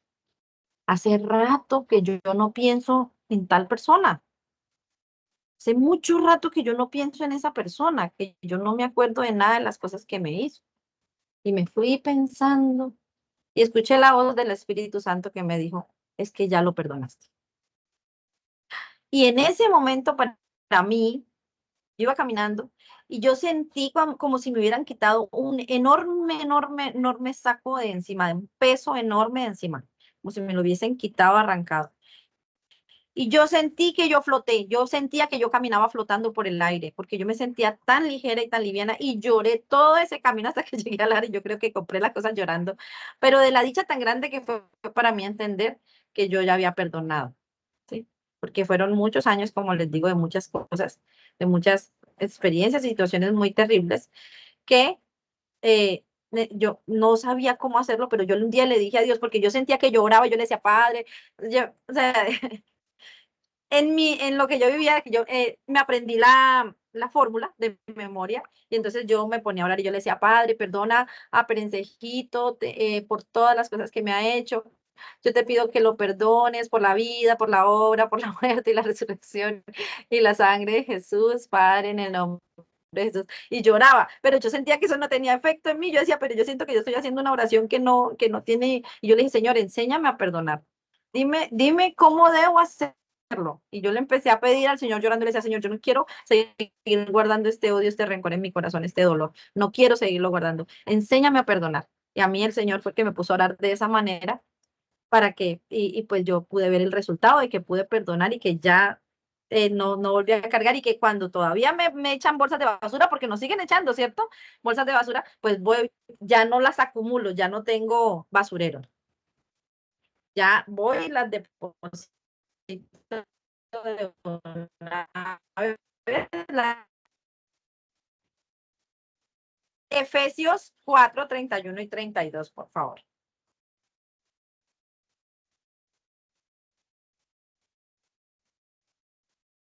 hace rato que yo no pienso en tal persona. Hace mucho rato que yo no pienso en esa persona, que yo no me acuerdo de nada de las cosas que me hizo. Y me fui pensando y escuché la voz del Espíritu Santo que me dijo, es que ya lo perdonaste. Y en ese momento para mí, yo iba caminando y yo sentí como si me hubieran quitado un enorme saco de encima, de un peso enorme de encima, como si me lo hubiesen quitado, arrancado. Y yo sentí que yo floté, yo sentía que yo caminaba flotando por el aire, porque yo me sentía tan ligera y tan liviana y lloré todo ese camino hasta que llegué al área. Yo creo que compré las cosas llorando, pero de la dicha tan grande que fue para mí entender que yo ya había perdonado, ¿sí? Porque fueron muchos años, como les digo, de muchas cosas, de muchas experiencias y situaciones muy terribles que yo no sabía cómo hacerlo, pero yo un día le dije a Dios, porque yo sentía que lloraba, yo le decía, Padre, o sea, en lo que yo vivía, yo me aprendí la fórmula de memoria y entonces yo me ponía a orar y yo le decía, Padre, perdona a Perencejito por todas las cosas que me ha hecho. Yo te pido que lo perdones por la vida, por la obra, por la muerte y la resurrección y la sangre de Jesús, Padre, en el nombre de Jesús. Y lloraba, pero yo sentía que eso no tenía efecto en mí. Yo decía, pero yo siento que yo estoy haciendo una oración que no tiene. Y yo le dije, Señor, enséñame a perdonar. Dime cómo debo hacerlo. Y yo le empecé a pedir al Señor llorando, le decía, Señor, yo no quiero seguir guardando este odio, este rencor en mi corazón, este dolor. No quiero seguirlo guardando. Enséñame a perdonar. Y a mí el Señor fue el que me puso a orar de esa manera para que, y pues yo pude ver el resultado de que pude perdonar y que ya no volví a cargar y que cuando todavía me echan bolsas de basura, porque nos siguen echando, ¿cierto? Bolsas de basura, pues ya no las acumulo, ya no tengo basurero. Ya voy y las deposito de una vez. Efesios 4, 31 y 32, por favor.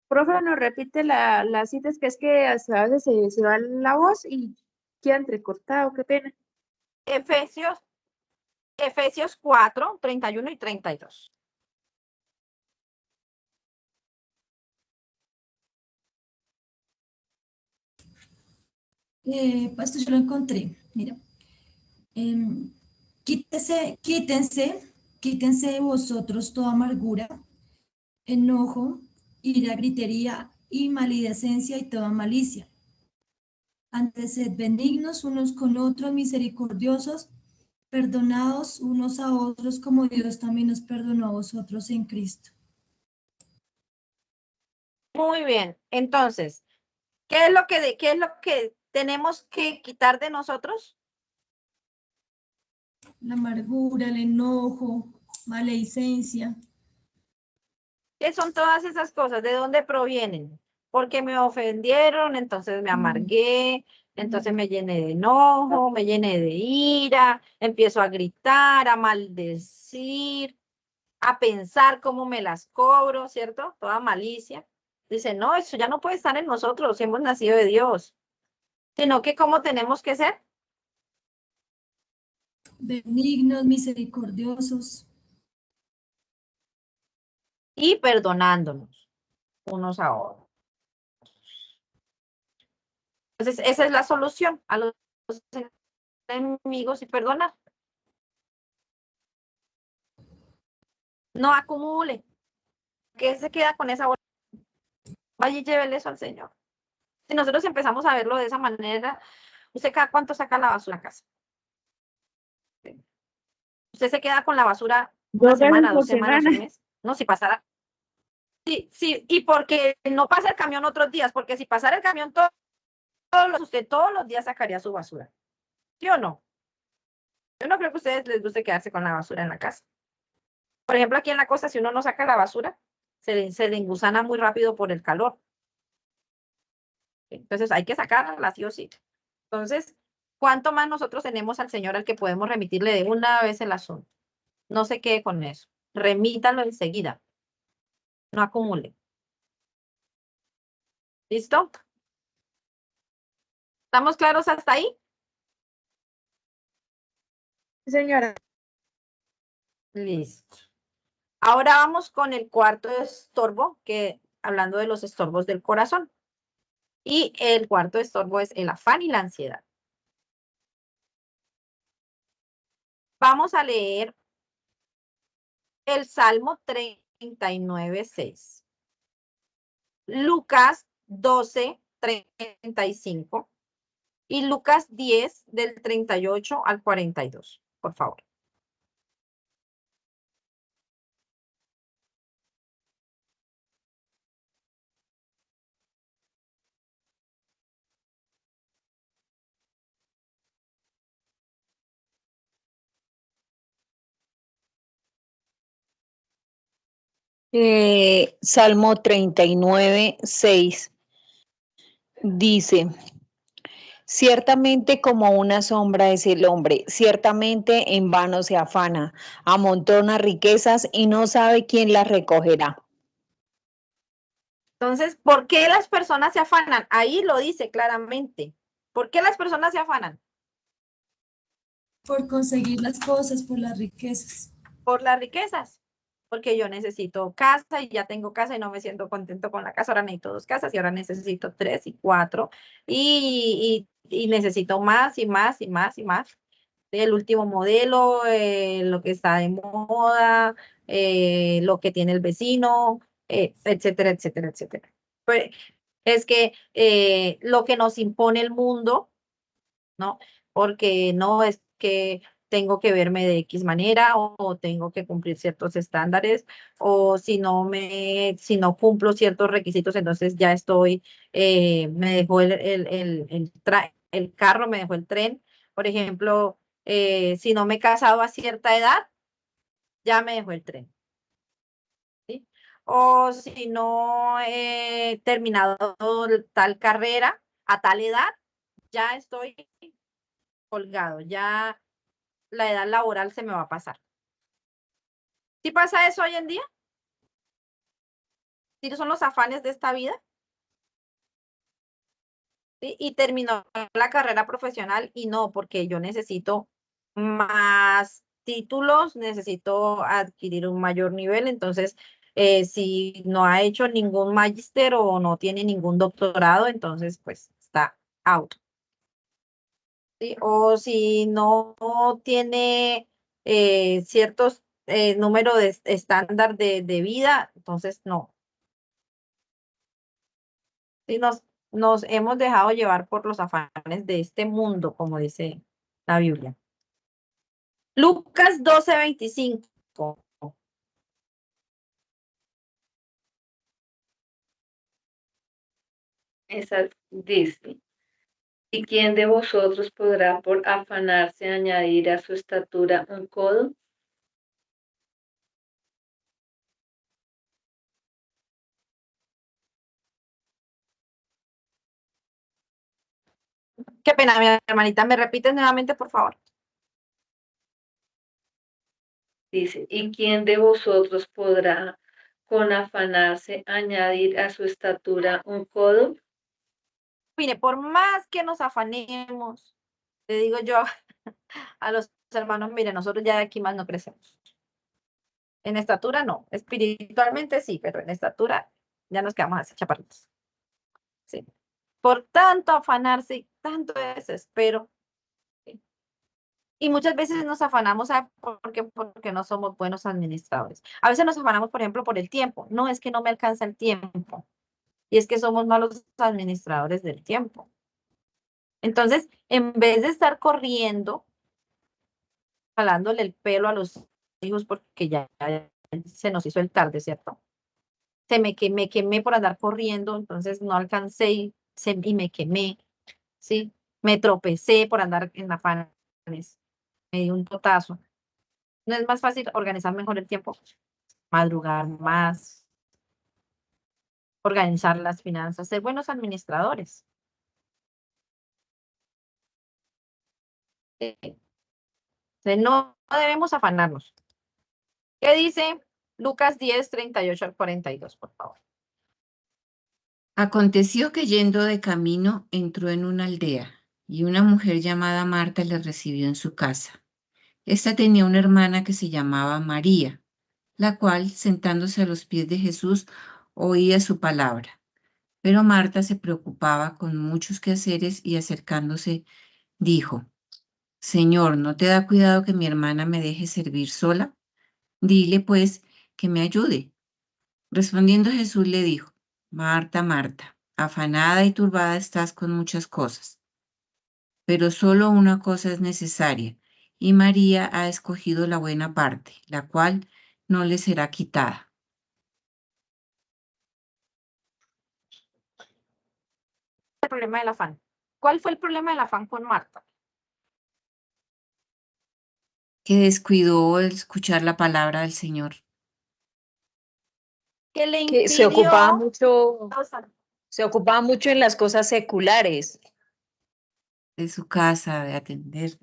Profe, nos repite las citas, que es que a veces se va la voz y queda entrecortado, qué pena. Efesios 4, 31 y 32. Pastor, yo lo encontré. Mira, quítense vosotros toda amargura, enojo, ira, gritería y maledicencia y toda malicia. Antes sed benignos unos con otros, misericordiosos, perdonados unos a otros como Dios también nos perdonó a vosotros en Cristo. Muy bien. Entonces, qué es lo que tenemos que quitar de nosotros? La amargura, el enojo, maledicencia. ¿Qué son todas esas cosas? ¿De dónde provienen? Porque me ofendieron, entonces me amargué, entonces me llené de enojo, me llené de ira, empiezo a gritar, a maldecir, a pensar cómo me las cobro, ¿cierto? Toda malicia. Dice, no, eso ya no puede estar en nosotros, hemos nacido de Dios, sino que ¿cómo tenemos que ser? Benignos, misericordiosos. Y perdonándonos unos a otros. Entonces, esa es la solución a los enemigos y perdonar. No acumule. ¿Qué se queda con esa bolsa? Vaya y llévele eso al Señor. Si nosotros empezamos a verlo de esa manera, ¿usted cada cuánto saca la basura a casa? ¿Usted se queda con la basura una 2 veces semana, por 2 semanas, semana. un mes? No, si pasara Sí, sí, y porque no pasa el camión otros días, porque si pasara el camión usted todos los días sacaría su basura. ¿Sí o no? Yo no creo que a ustedes les guste quedarse con la basura en la casa. Por ejemplo, aquí en la costa, si uno no saca la basura, se le engusana muy rápido por el calor. Entonces hay que sacarla sí o sí. Entonces, ¿cuánto más nosotros tenemos al Señor al que podemos remitirle de una vez el asunto? No se quede con eso. Remítalo enseguida. No acumule. ¿Listo? ¿Estamos claros hasta ahí? Señora. Listo. Ahora vamos con el cuarto estorbo, que hablando de los estorbos del corazón. Y el cuarto estorbo es el afán y la ansiedad. Vamos a leer el Salmo 39:6. Lucas 12:35 y Lucas 10 del 38 al 42, por favor. Salmo 39:6 dice: Ciertamente como una sombra es el hombre, ciertamente en vano se afana, amontona riquezas y no sabe quién las recogerá. Entonces, ¿por qué las personas se afanan? Ahí lo dice claramente. ¿Por qué las personas se afanan? Por conseguir las cosas, por las riquezas. Por las riquezas. Porque yo necesito casa y ya tengo casa y no me siento contento con la casa. Ahora necesito 2 casas y ahora necesito 3 y 4 y necesito más y más y más y más. El último modelo, lo que está de moda, lo que tiene el vecino, etcétera, etcétera, etcétera. Pues es que lo que nos impone el mundo, ¿no? Porque no es que tengo que verme de X manera o tengo que cumplir ciertos estándares o si no cumplo ciertos requisitos, entonces ya estoy, me dejó el carro, me dejó el tren. Por ejemplo, si no me he casado a cierta edad, ya me dejó el tren. ¿Sí? O si no he terminado tal carrera a tal edad, ya estoy colgado, ya la edad laboral se me va a pasar. ¿Sí pasa eso hoy en día? ¿Sí son los afanes de esta vida? ¿Sí? Y terminó la carrera profesional y no, porque yo necesito más títulos, necesito adquirir un mayor nivel, entonces si no ha hecho ningún magíster o no tiene ningún doctorado, entonces pues está out. ¿Sí? O si no tiene ciertos números de estándar de vida, entonces no. Sí, nos hemos dejado llevar por los afanes de este mundo, como dice la Biblia. Lucas 12:25. Esa dice, ¿y quién de vosotros podrá por afanarse añadir a su estatura un codo? Qué pena, mi hermanita, ¿me repites nuevamente, por favor? Dice, ¿y quién de vosotros podrá con afanarse añadir a su estatura un codo? Mire, por más que nos afanemos, le digo yo a los hermanos, mire, nosotros ya de aquí más no crecemos. En estatura no, espiritualmente sí, pero en estatura ya nos quedamos así chaparritos. Sí. Por tanto afanarse y tanto desespero. ¿Sí? Y muchas veces nos afanamos porque no somos buenos administradores. A veces nos afanamos, por ejemplo, por el tiempo. No, es que no me alcanza el tiempo. Y es que somos malos administradores del tiempo. Entonces, en vez de estar corriendo, jalándole el pelo a los hijos porque ya se nos hizo el tarde, ¿cierto? me quemé por andar corriendo, entonces no alcancé y me quemé, ¿sí? Me tropecé por andar en afanes, me di un totazo. ¿No es más fácil organizar mejor el tiempo? Madrugar más, organizar las finanzas, ser buenos administradores. No debemos afanarnos. ¿Qué dice Lucas 10, 38 al 42, por favor? Aconteció que yendo de camino entró en una aldea y una mujer llamada Marta le recibió en su casa. Esta tenía una hermana que se llamaba María, la cual, sentándose a los pies de Jesús, oía su palabra. Pero Marta se preocupaba con muchos quehaceres y acercándose, dijo: Señor, ¿no te da cuidado que mi hermana me deje servir sola? Dile, pues, que me ayude. Respondiendo Jesús le dijo: Marta, Marta, afanada y turbada estás con muchas cosas, pero solo una cosa es necesaria, y María ha escogido la buena parte, la cual no le será quitada. El problema del afán. ¿Cuál fue el problema del afán con Marta? Que descuidó el escuchar la palabra del Señor. Que le Que se ocupaba impidió mucho en las cosas seculares. De su casa, de atender.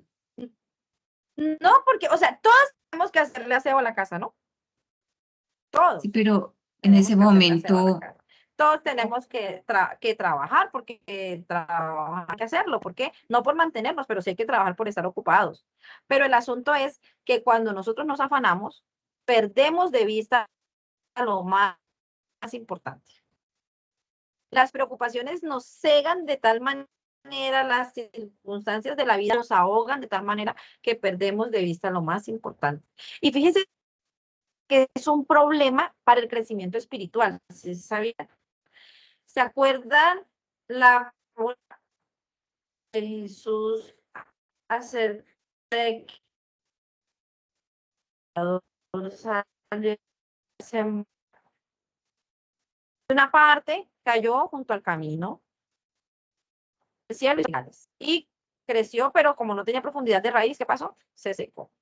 No, porque, o sea, todas tenemos que hacerle aseo a la casa, ¿no? Todos Sí, pero en tenemos ese que hacerle aseo a la momento, casa. Todos tenemos que trabajar porque hay que hacerlo, porque no por mantenernos, pero sí hay que trabajar por estar ocupados. Pero el asunto es que cuando nosotros nos afanamos, perdemos de vista lo más importante. Las preocupaciones nos cegan de tal manera, las circunstancias de la vida nos ahogan de tal manera que perdemos de vista lo más importante. Y fíjense que es un problema para el crecimiento espiritual. ¿Sí sabían? ¿Se acuerdan la de Jesús acerca de que una parte cayó junto al camino y creció, pero como no tenía profundidad de raíz, ¿qué pasó? Se secó.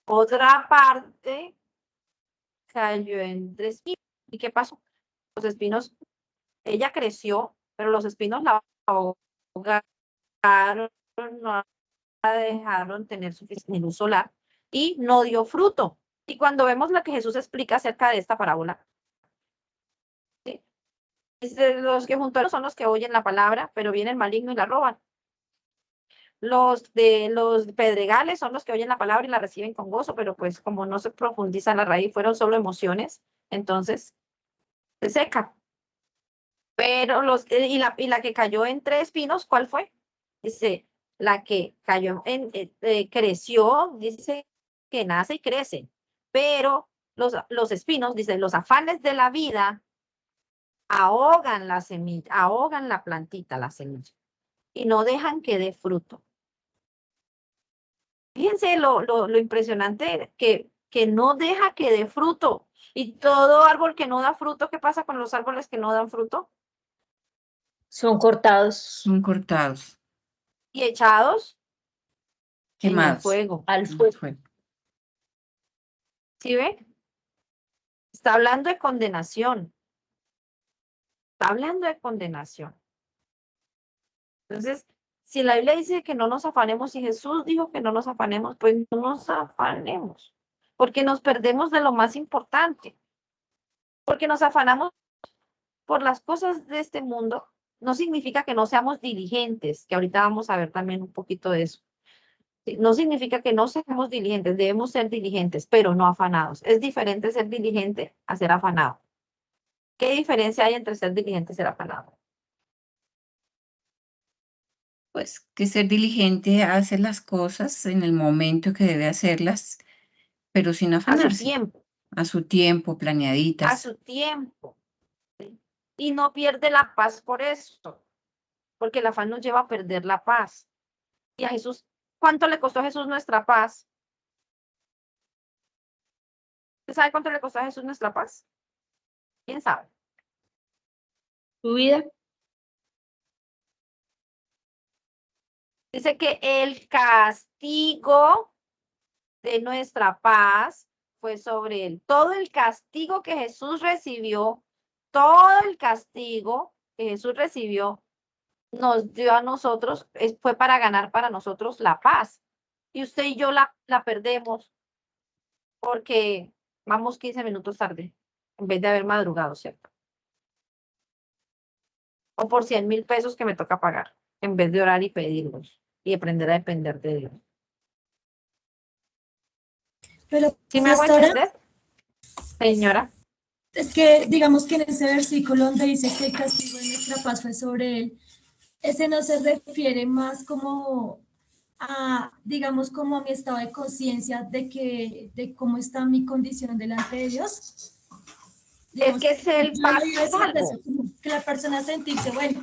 Otra parte cayó entre espinos. ¿Y qué pasó? Los espinos, ella creció, pero los espinos la ahogaron, no la dejaron tener suficiente luz solar y no dio fruto. Y cuando vemos lo que Jesús explica acerca de esta parábola, ¿sí? Dice, los que junto a ellos son los que oyen la palabra, pero viene el maligno y la roban. Los pedregales son los que oyen la palabra y la reciben con gozo, pero pues como no se profundiza en la raíz, fueron solo emociones, entonces se seca. Pero y la que cayó entre espinos, ¿cuál fue? Dice, la que cayó creció, dice que nace y crece, pero los espinos, dice, los afanes de la vida ahogan la semilla, ahogan la plantita, la semilla, y no dejan que dé fruto. Fíjense lo impresionante que no deja que dé fruto. Y todo árbol que no da fruto, ¿qué pasa con los árboles que no dan fruto? Son cortados son cortados, Y echados en el quemados. fuego. al fuego. ¿Sí ve? Está hablando de condenación. Está hablando de condenación. Entonces, si la Biblia dice que no nos afanemos y Jesús dijo que no nos afanemos, pues no nos afanemos, porque nos perdemos de lo más importante. Porque nos afanamos por las cosas de este mundo, no significa que no seamos diligentes, que ahorita vamos a ver también un poquito de eso. No significa que no seamos diligentes, debemos ser diligentes, pero no afanados. Es diferente ser diligente a ser afanado. ¿Qué diferencia hay entre ser diligente y ser afanado? Pues que ser diligente a hacer las cosas en el momento que debe hacerlas, pero sin A su afanarse. tiempo. A su tiempo, planeaditas. A su tiempo. ¿Sí? Y no pierde la paz por eso, porque el afán nos lleva a perder la paz. Y a Jesús, ¿cuánto le costó a Jesús nuestra paz? ¿Usted sabe cuánto le costó a Jesús nuestra paz? ¿Quién sabe? Tu vida. Dice que el castigo de nuestra paz fue sobre él. Todo el castigo que Jesús recibió, todo el castigo que Jesús recibió, nos dio a nosotros, fue para ganar para nosotros la paz. Y usted y yo la perdemos porque vamos 15 minutos tarde, en vez de haber madrugado, ¿cierto? O por 100.000 pesos que me toca pagar, en vez de orar y pedirlos y aprender a depender de Dios. Pero, ¿Sí me hago pastora, entender, señora? es que digamos que en ese versículo donde dice que el castigo de nuestra paz fue sobre él, ese no se refiere más como a, digamos, como a mi estado de conciencia de cómo está mi condición delante de Dios. Es que es el Yo no paz digo eso, salvo. como que la persona sentirse, bueno,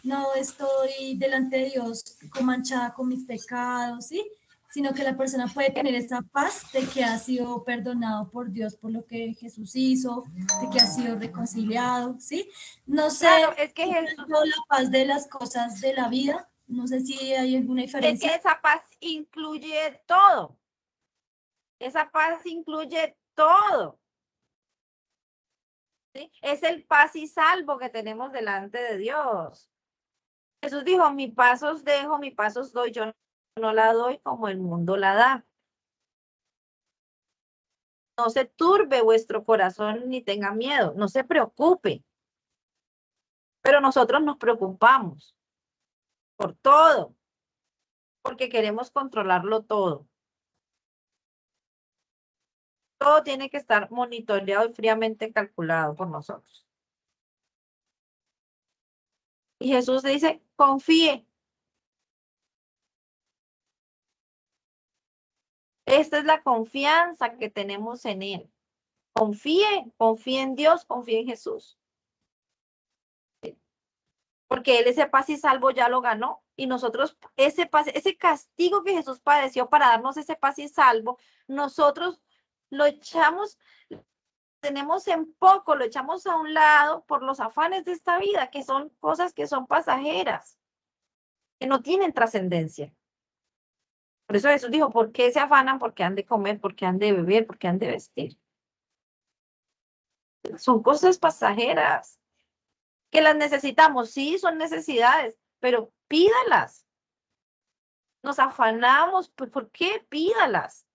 no estoy delante de Dios manchada con mis pecados, ¿sí? Sino que la persona puede tener esa paz de que ha sido perdonado por Dios por lo que Jesús hizo, de que ha sido reconciliado, ¿sí? No sé, Claro, es que Jesús, la paz de las cosas de la vida, no sé si hay alguna es que diferencia. esa paz incluye todo. Esa paz incluye todo. ¿Sí? Es el paz y salvo que tenemos delante de Dios. Jesús dijo, mi paz os dejo, mi paz os doy, yo no la doy como el mundo la da. No se turbe vuestro corazón ni tenga miedo, no se preocupe. Pero nosotros nos preocupamos por todo, porque queremos controlarlo todo. Todo tiene que estar monitoreado y fríamente calculado por nosotros. Y Jesús dice, confíe. Esta es la confianza que tenemos en Él. Confíe, confíe en Dios, confíe en Jesús. Porque Él ese paz y salvo ya lo ganó. Y nosotros, ese castigo que Jesús padeció para darnos ese paz y salvo, nosotros lo echamos, tenemos en poco, lo echamos a un lado por los afanes de esta vida, que son cosas que son pasajeras, que no tienen trascendencia. Por eso Jesús dijo, ¿por qué se afanan? Porque han de comer, porque han de beber, porque han de vestir. Son cosas pasajeras, que las necesitamos, sí, son necesidades, pero pídalas. Nos afanamos, pues, ¿por qué? Pídalas.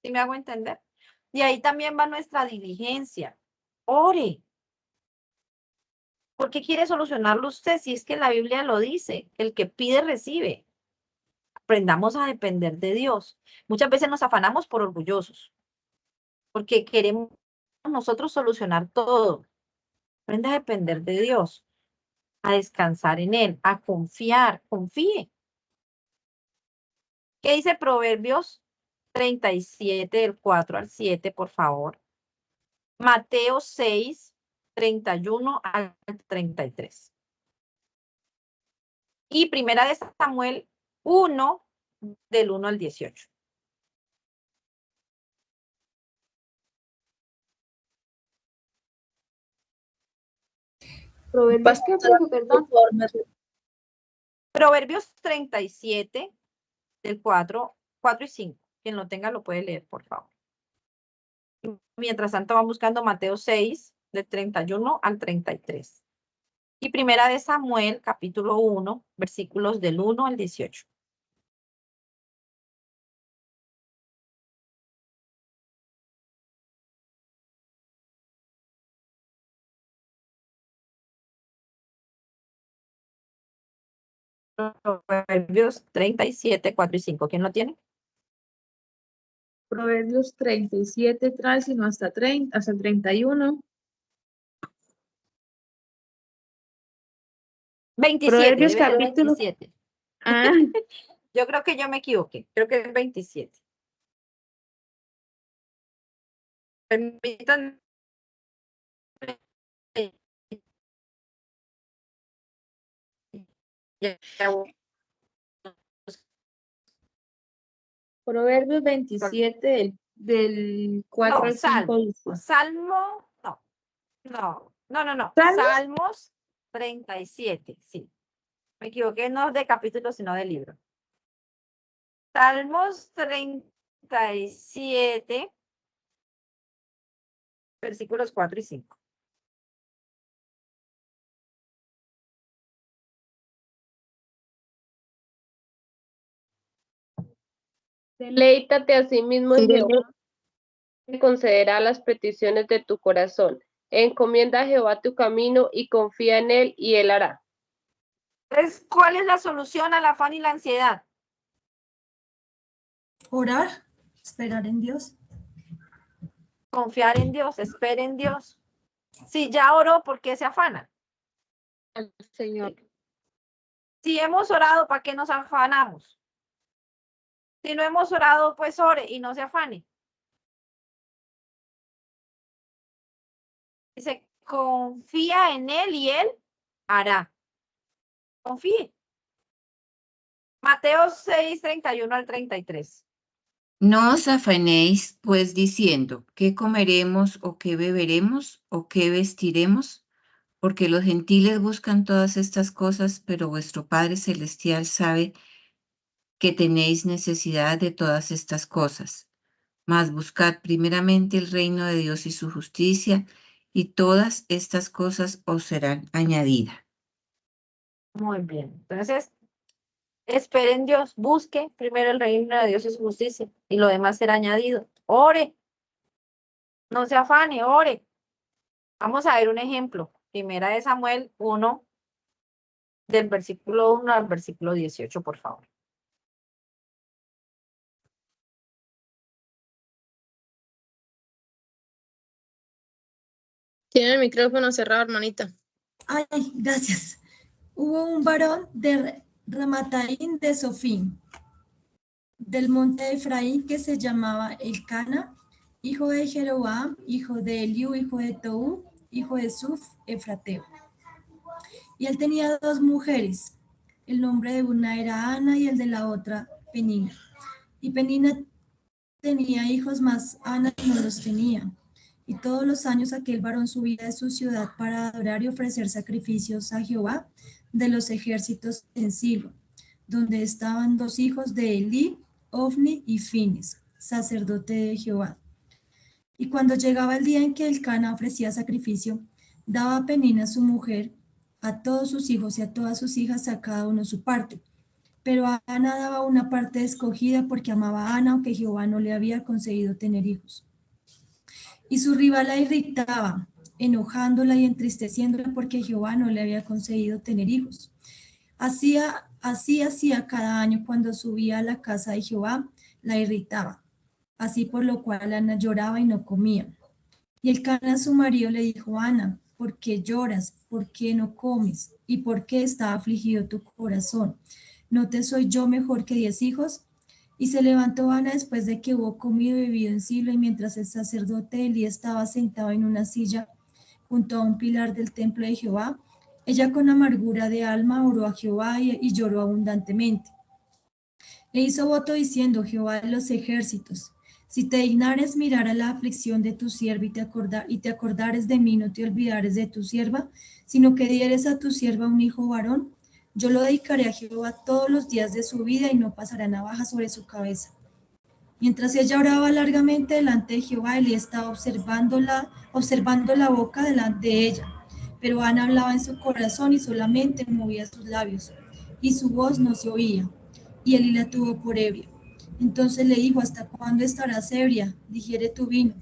¿Sí me hago entender? Y ahí también va nuestra diligencia. Ore. ¿Por qué quiere solucionarlo usted? Si es que la Biblia lo dice, el que pide recibe. Aprendamos a depender de Dios. Muchas veces nos afanamos por orgullosos, porque queremos nosotros solucionar todo. Aprenda a depender de Dios, a descansar en Él, a confiar, confíe. ¿Qué dice Proverbios 37, del 4 al 7, por favor? Mateo 6, 31 al 33. Y Primera de Samuel 1, del 1 al 18. Proverbios, ¿qué, profe? Perdón. Proverbios 37, del 4 y 5. Quien lo tenga lo puede leer, por favor. Mientras tanto, van buscando Mateo 6, del 31 al 33. Y Primera de Samuel, capítulo 1, versículos del 1 al 18. Proverbios 37, 4 y 5. ¿Quién lo tiene? Proverbios 37 trae, sino hasta 30, hasta el 31. 27, Proverbios debe ser capítulo. 27. Ah, Yo creo que yo me equivoqué. Creo que es 27. Permítanme. Ya voy. Proverbios 27 del 4 No, al 5 dice. Salmo, no. ¿Salmos? Salmos 37, sí. Me equivoqué, no de capítulo, sino de libro. Salmos 37, versículos 4 y 5. Deleítate a sí mismo en Jehová, te concederá las peticiones de tu corazón. Encomienda a Jehová tu camino y confía en él y él hará. Entonces, ¿cuál es la solución al afán y la ansiedad? Orar, esperar en Dios. Confiar en Dios, espera en Dios. Si ya oró, ¿por qué se afana? Al Señor. Si hemos orado, ¿para qué nos afanamos? Si no hemos orado, pues ore y no se afane. Dice, confía en él y él hará. Confíe. Mateo 6, 31 al 33. No os afanéis, pues, diciendo, ¿qué comeremos o qué beberemos o qué vestiremos? Porque los gentiles buscan todas estas cosas, pero vuestro Padre Celestial sabe que tenéis necesidad de todas estas cosas. Mas buscad primeramente el reino de Dios y su justicia, y todas estas cosas os serán añadidas. Muy bien. Entonces, espere en Dios, busque primero el reino de Dios y su justicia, y lo demás será añadido. Ore. No se afane, ore. Vamos a ver un ejemplo. Primera de Samuel 1, del versículo 1 al versículo 18, por favor. Tiene el micrófono cerrado, hermanita. Ay, gracias. Hubo un varón de Ramataín de Sofín, del monte de Efraín, que se llamaba Elcana, hijo de Jeroboam, hijo de Eliú, hijo de Toú, hijo de Suf, Efrateo. Y él tenía dos mujeres. El nombre de una era Ana y el de la otra Penina. Y Penina tenía hijos, mas Ana no los tenía. Y todos los años aquel varón subía de su ciudad para adorar y ofrecer sacrificios a Jehová de los ejércitos en Silo, donde estaban dos hijos de Elí, Ofni y Fines, sacerdote de Jehová. Y cuando llegaba el día en que Elcana ofrecía sacrificio, daba a Penina su mujer, a todos sus hijos y a todas sus hijas, a cada uno su parte. Pero a Ana daba una parte escogida porque amaba a Ana, aunque Jehová no le había concedido tener hijos. Y su rival la irritaba, enojándola y entristeciéndola porque Jehová no le había concedido tener hijos. Así hacía cada año cuando subía a la casa de Jehová, la irritaba. Así por lo cual Ana lloraba y no comía. Y Elcana, su marido, le dijo: Ana, ¿por qué lloras? ¿Por qué no comes? ¿Y por qué está afligido tu corazón? ¿No te soy yo mejor que 10 hijos? Y se levantó Ana después de que hubo comido y bebido en Silo, y mientras el sacerdote Elí estaba sentado en una silla junto a un pilar del templo de Jehová, ella con amargura de alma oró a Jehová y lloró abundantemente. Le hizo voto diciendo: Jehová de los ejércitos, si te dignares mirar a la aflicción de tu sierva y te acordares de mí, no te olvidares de tu sierva, sino que dieres a tu sierva un hijo varón, yo lo dedicaré a Jehová todos los días de su vida y no pasará navaja sobre su cabeza. Mientras ella oraba largamente delante de Jehová, Elí estaba observando la boca delante de ella. Pero Ana hablaba en su corazón y solamente movía sus labios, y su voz no se oía. Y Elí la tuvo por ebria. Entonces le dijo: ¿hasta cuándo estarás ebria? Digiere tu vino.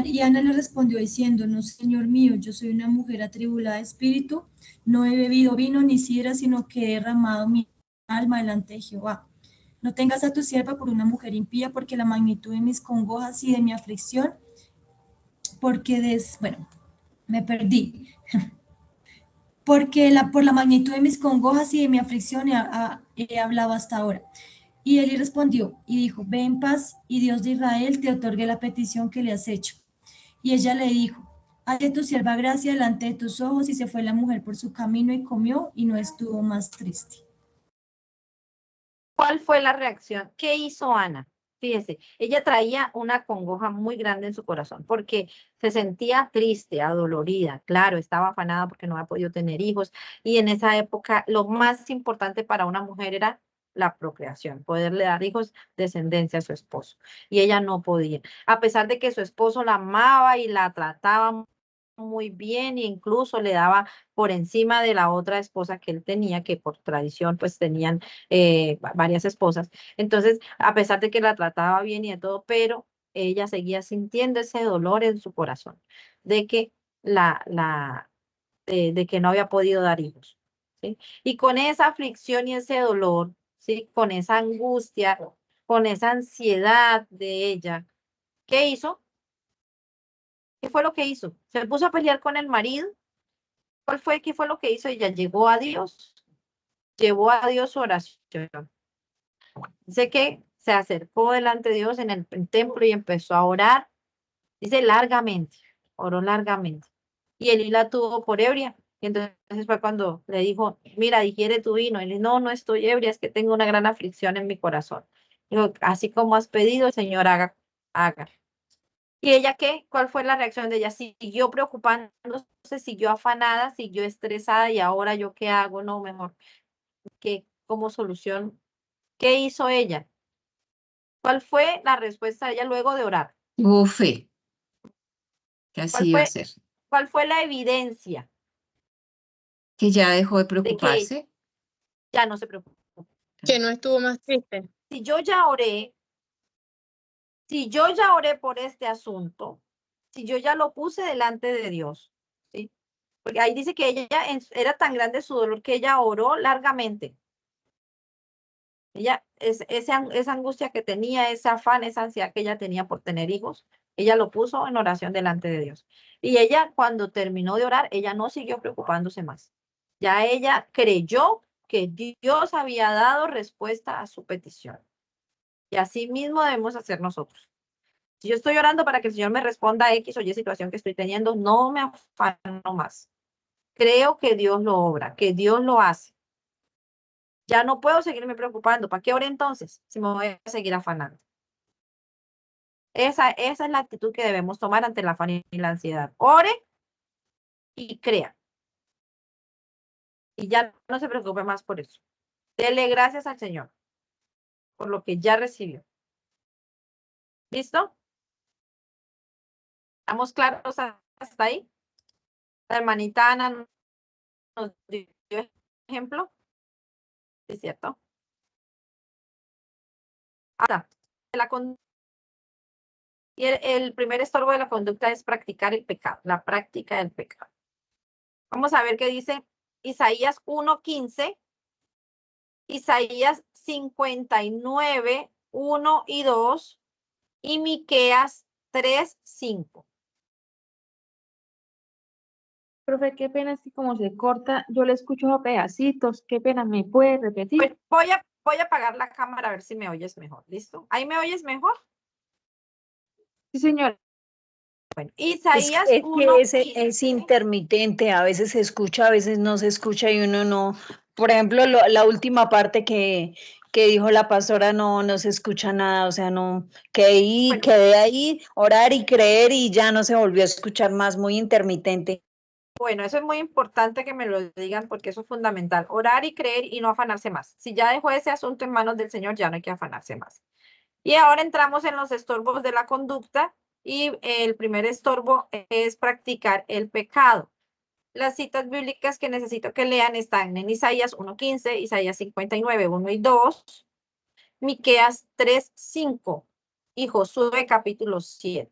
Y Ana le respondió diciendo: no, Señor mío, yo soy una mujer atribulada de espíritu, no he bebido vino ni sidra, sino que he derramado mi alma delante de Jehová. No tengas a tu sierva por una mujer impía, porque la magnitud de mis congojas y de mi aflicción, me perdí. Porque por la magnitud de mis congojas y de mi aflicción he hablado hasta ahora. Y Eli respondió y dijo: ve en paz, y Dios de Israel te otorgue la petición que le has hecho. Y ella le dijo: hazte tu sierva gracia delante de tus ojos. Y se fue la mujer por su camino y comió, y no estuvo más triste. ¿Cuál fue la reacción? ¿Qué hizo Ana? fíjese, ella traía una congoja muy grande en su corazón porque se sentía triste, adolorida, claro, estaba afanada porque no había podido tener hijos y en esa época lo más importante para una mujer era la procreación, poderle dar hijos, descendencia a su esposo. Y ella no podía, a pesar de que su esposo la amaba y la trataba muy bien e incluso le daba por encima de la otra esposa que él tenía, que por tradición pues tenían varias esposas. Entonces, a pesar de que la trataba bien y de todo, pero ella seguía sintiendo ese dolor en su corazón de que de que no había podido dar hijos, ¿sí? Y con esa aflicción y ese dolor, ¿sí? Con esa angustia, con esa ansiedad de ella, ¿qué hizo? ¿Qué fue lo que hizo? Se puso a pelear con el marido. ¿Qué fue lo que hizo? Ella llegó a Dios, llevó a Dios su oración. Dice que se acercó delante de Dios en el templo y empezó a orar. Dice largamente, oró largamente. Y Elí la tuvo por ebria. Y entonces fue cuando le dijo, mira, digiere tu vino. Y él, no, no estoy ebria, es que tengo una gran aflicción en mi corazón. Dijo, así como has pedido, el Señor haga. ¿Y ella qué? ¿Cuál fue la reacción de ella? Siguió preocupándose, siguió afanada, siguió estresada y ahora yo qué hago, no, mejor que como solución, ¿qué hizo ella? ¿Cuál fue la respuesta de ella luego de orar? Tuvo fe, que así iba a ser. ¿Cuál fue la evidencia Que ya dejó de de que preocuparse. ya no se preocupó? Que no estuvo más triste. Si yo ya oré por este asunto, si yo ya lo puse delante de Dios, ¿sí? Porque ahí dice que ella era tan grande su dolor que ella oró largamente. Ella, esa angustia que tenía, ese afán, esa ansiedad que ella tenía por tener hijos, ella lo puso en oración delante de Dios. Y ella, cuando terminó de orar, ella no siguió preocupándose más. Ya ella creyó que Dios había dado respuesta a su petición. Y así mismo debemos hacer nosotros. Si yo estoy orando para que el Señor me responda a X o Y situación que estoy teniendo, no me afano más. Creo que Dios lo obra, que Dios lo hace. Ya no puedo seguirme preocupando. ¿Para qué ore entonces si me voy a seguir afanando? Esa es la actitud que debemos tomar ante el afán y la ansiedad. Ore y crea. Y ya no se preocupe más por eso. Dele gracias al Señor por lo que ya recibió. ¿Listo? ¿Estamos claros hasta ahí? La hermanita Ana nos dio ejemplo. ¿Es cierto? Ahora, y el primer estorbo de la conducta es practicar el pecado, la práctica del pecado. Vamos a ver qué dice Isaías 1:15, Isaías 59, 1 y 2 y Miqueas 3:5. Profe, qué pena, así como se corta, yo le escucho a pedacitos, qué pena, ¿me puede repetir? Voy a apagar la cámara a ver si me oyes mejor, ¿listo? ¿Ahí me oyes mejor? Sí, señora. Bueno, Es Isaías que 1, es intermitente, a veces se escucha, a veces no se escucha y uno no. Por ejemplo, la última parte que dijo la pastora no se escucha nada, o sea, no, quedé ahí, orar y creer y ya no se volvió a escuchar más, muy intermitente. Bueno, eso es muy importante que me lo digan porque eso es fundamental. Orar y creer y no afanarse más. Si ya dejó ese asunto en manos del Señor, ya no hay que afanarse más. Y ahora entramos en los estorbos de la conducta y el primer estorbo es practicar el pecado. Las citas bíblicas que necesito que lean están en Isaías 1:15, Isaías 59, 1 y 2, Miqueas 3:5 y Josué capítulo 7.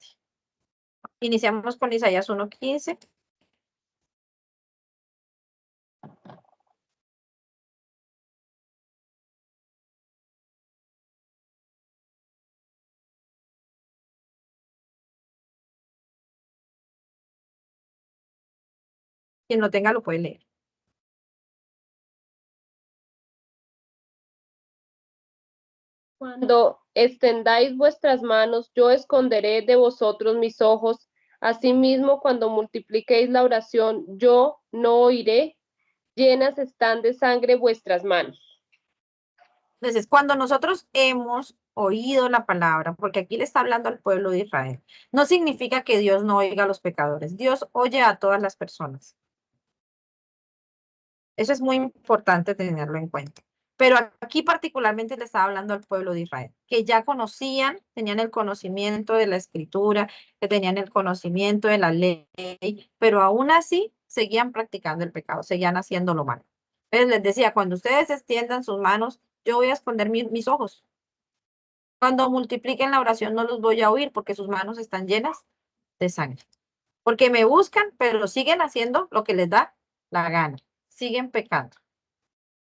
Iniciamos con Isaías 1:15. Quien lo tenga lo puede leer. Cuando extendáis vuestras manos, yo esconderé de vosotros mis ojos. Asimismo, cuando multipliquéis la oración, yo no oiré. Llenas están de sangre vuestras manos. Entonces, cuando nosotros hemos oído la palabra, porque aquí le está hablando al pueblo de Israel, no significa que Dios no oiga a los pecadores. Dios oye a todas las personas. Eso es muy importante tenerlo en cuenta. Pero aquí particularmente le estaba hablando al pueblo de Israel, que ya conocían, tenían el conocimiento de la escritura, que tenían el conocimiento de la ley, pero aún así seguían practicando el pecado, seguían haciendo lo malo. Entonces les decía, cuando ustedes extiendan sus manos, yo voy a esconder mis ojos. Cuando multipliquen la oración no los voy a oír porque sus manos están llenas de sangre. Porque me buscan, pero siguen haciendo lo que les da la gana. Siguen pecando.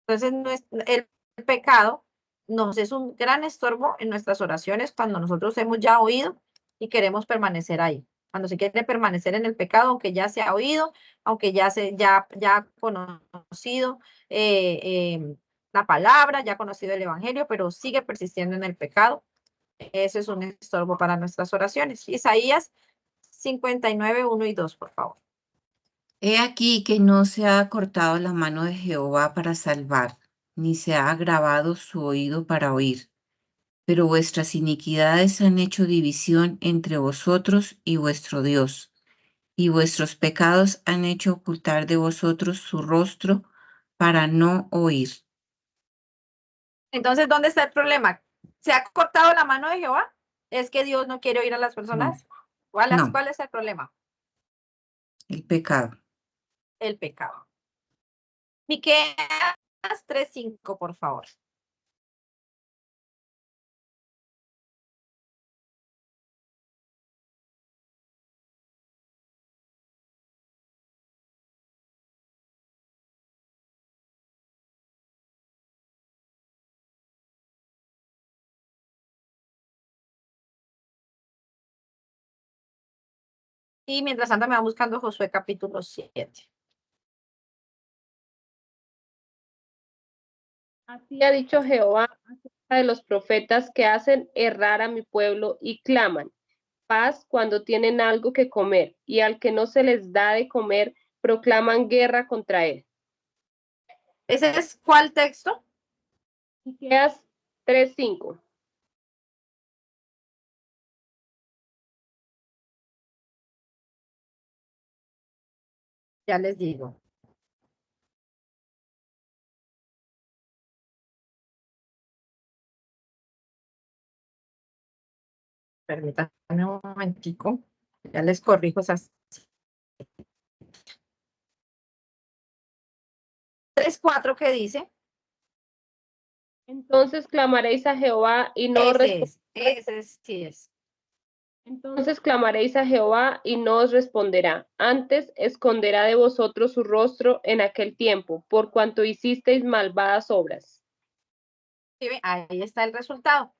Entonces, el pecado nos es un gran estorbo en nuestras oraciones cuando nosotros hemos ya oído y queremos permanecer ahí. Cuando se quiere permanecer en el pecado, aunque ya se ha oído, aunque ya ha conocido la palabra, ya ha conocido el evangelio, pero sigue persistiendo en el pecado. Eso es un estorbo para nuestras oraciones. Isaías 59, 1 y 2, por favor. He aquí que no se ha cortado la mano de Jehová para salvar, ni se ha agravado su oído para oír. Pero vuestras iniquidades han hecho división entre vosotros y vuestro Dios, y vuestros pecados han hecho ocultar de vosotros su rostro para no oír. Entonces, ¿dónde está el problema? ¿Se ha cortado la mano de Jehová? ¿Es que Dios no quiere oír a las personas? No. ¿Cuál es el problema? El pecado. El pecado. Miqueas 3:5, por favor. Y mientras tanto me va buscando Josué capítulo 7. Así ha dicho Jehová acerca de los profetas que hacen errar a mi pueblo y claman paz cuando tienen algo que comer, y al que no se les da de comer, proclaman guerra contra él. ¿Ese es cuál texto? Miqueas 3:5. Ya les digo. Permítanme un momentico. Ya les corrijo esas. 3:4, ¿qué dice? Entonces clamaréis a Jehová y no Ese sí es. Entonces clamaréis a Jehová y no os responderá. Antes esconderá de vosotros su rostro en aquel tiempo, por cuanto hicisteis malvadas obras. ¿Sí ven? Ahí está el resultado.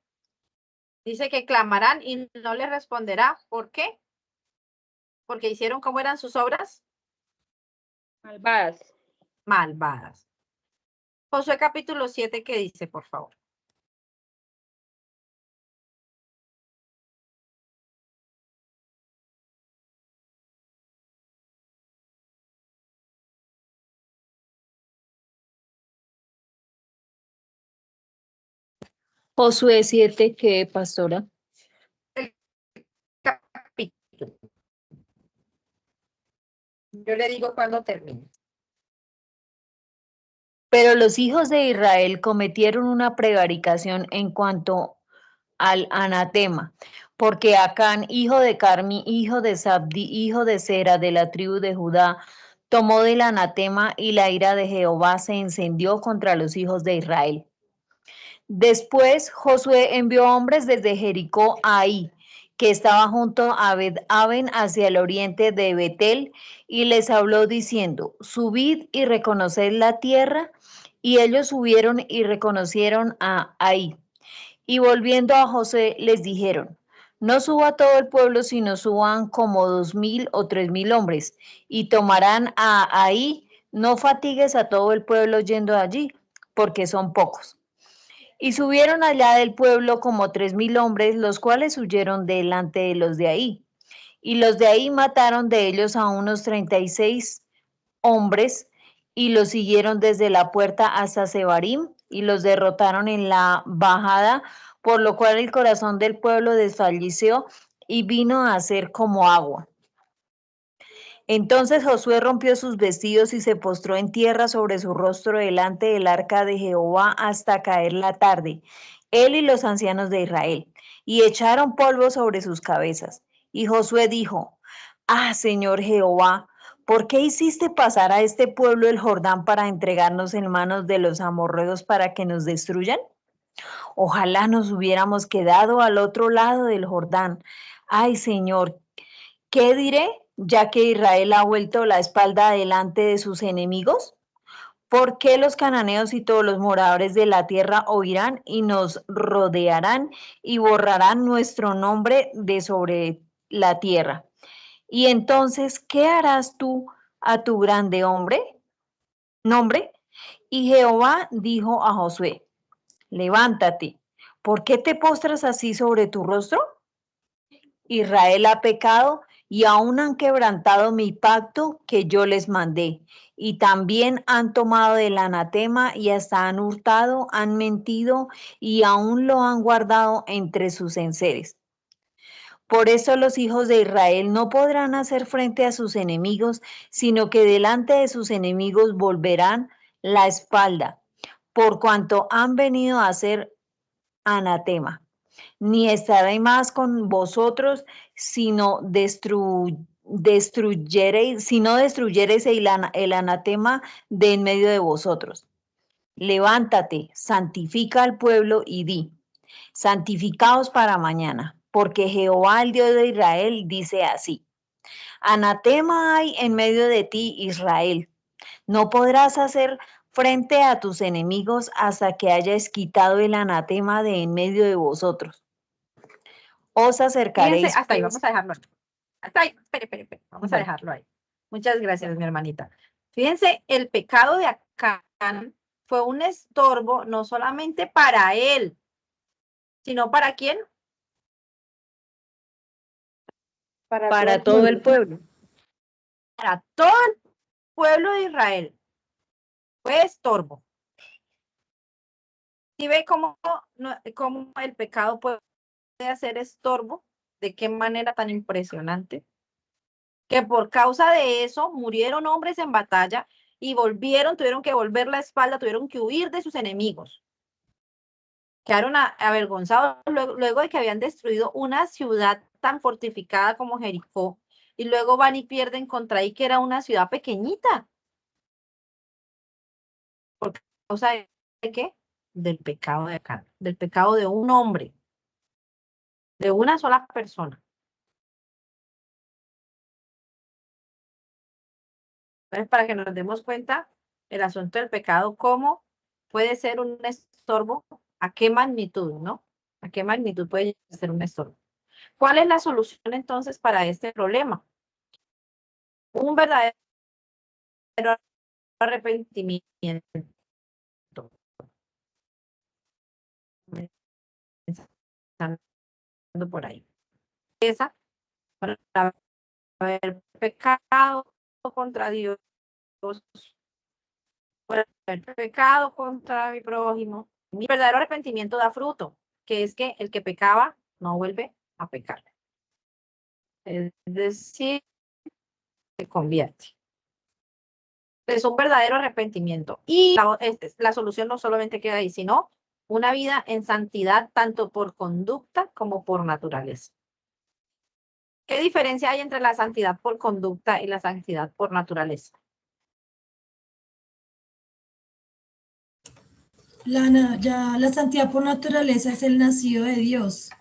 Dice que clamarán y no les responderá. ¿Por qué? Porque hicieron como eran sus obras. Malvadas. Malvadas. Josué capítulo 7, ¿qué dice, por favor? Josué 7, ¿qué, pastora? Capítulo. Yo le digo cuando termine. Pero los hijos de Israel cometieron una prevaricación en cuanto al anatema, porque Acán, hijo de Carmi, hijo de Sabdi, hijo de Sera, de la tribu de Judá, tomó del anatema y la ira de Jehová se encendió contra los hijos de Israel. Después Josué envió hombres desde Jericó a Ahí, que estaba junto a Bet-Aven hacia el oriente de Betel, y les habló diciendo, subid y reconoced la tierra, y ellos subieron y reconocieron a Ahí. Y volviendo a José les dijeron, no suba todo el pueblo, sino suban como 2,000 o 3,000 hombres, y tomarán a Ahí, no fatigues a todo el pueblo yendo allí, porque son pocos. Y subieron allá del pueblo como 3,000 hombres, los cuales huyeron delante de los de Ahí. Y los de Ahí mataron de ellos a unos 36 hombres, y los siguieron desde la puerta hasta Sebarim, y los derrotaron en la bajada, por lo cual el corazón del pueblo desfalleció y vino a ser como agua. Entonces Josué rompió sus vestidos y se postró en tierra sobre su rostro delante del arca de Jehová hasta caer la tarde, él y los ancianos de Israel, y echaron polvo sobre sus cabezas. Y Josué dijo: Ah, Señor Jehová, ¿por qué hiciste pasar a este pueblo el Jordán para entregarnos en manos de los amorreos para que nos destruyan? Ojalá nos hubiéramos quedado al otro lado del Jordán. Ay, Señor, ¿qué diré, ya que Israel ha vuelto la espalda delante de sus enemigos? ¿Por qué los cananeos y todos los moradores de la tierra oirán y nos rodearán y borrarán nuestro nombre de sobre la tierra? Y entonces, ¿qué harás tú a tu grande nombre? Y Jehová dijo a Josué: Levántate, ¿por qué te postras así sobre tu rostro? Israel ha pecado y aún han quebrantado mi pacto que yo les mandé. Y también han tomado del anatema y hasta han hurtado, han mentido y aún lo han guardado entre sus enseres. Por eso los hijos de Israel no podrán hacer frente a sus enemigos, sino que delante de sus enemigos volverán la espalda, por cuanto han venido a ser anatema. Ni estaré más con vosotros, sino destruyereis el anatema de en medio de vosotros. Levántate, santifica al pueblo y di: santificaos para mañana, porque Jehová, el Dios de Israel, dice así: Anatema hay en medio de ti, Israel. No podrás hacer frente a tus enemigos hasta que hayas quitado el anatema de en medio de vosotros. Os acercaréis. Fíjense, hasta ahí, vamos a dejarlo ahí. Hasta ahí, espere. Vamos a dejarlo ahí. Muchas gracias, mi hermanita. Fíjense, el pecado de Acán fue un estorbo no solamente para él, sino ¿para quién? Para todo el pueblo. Para todo el pueblo de Israel. Fue estorbo. ¿Y ve cómo el pecado puede hacer estorbo? ¿De qué manera tan impresionante? Que por causa de eso murieron hombres en batalla y tuvieron que volver la espalda, tuvieron que huir de sus enemigos. Quedaron avergonzados luego de que habían destruido una ciudad tan fortificada como Jericó, y luego van y pierden contra ahí, que era una ciudad pequeñita. ¿Por causa de qué? Del pecado de Acán, del pecado de un hombre, de una sola persona. Entonces, para que nos demos cuenta, el asunto del pecado, cómo puede ser un estorbo, a qué magnitud, ¿no? ¿A qué magnitud puede ser un estorbo? ¿Cuál es la solución entonces para este problema? Un verdadero arrepentimiento. Por ahí. Esa, para haber pecado contra Dios, por haber pecado contra mi prójimo. Mi verdadero arrepentimiento da fruto, que es que el que pecaba no vuelve a pecar. Es decir, se convierte. Es un verdadero arrepentimiento. Y la solución no solamente queda ahí, sino una vida en santidad, tanto por conducta como por naturaleza. ¿Qué diferencia hay entre la santidad por conducta y la santidad por naturaleza? La santidad por naturaleza es el nacido de Dios.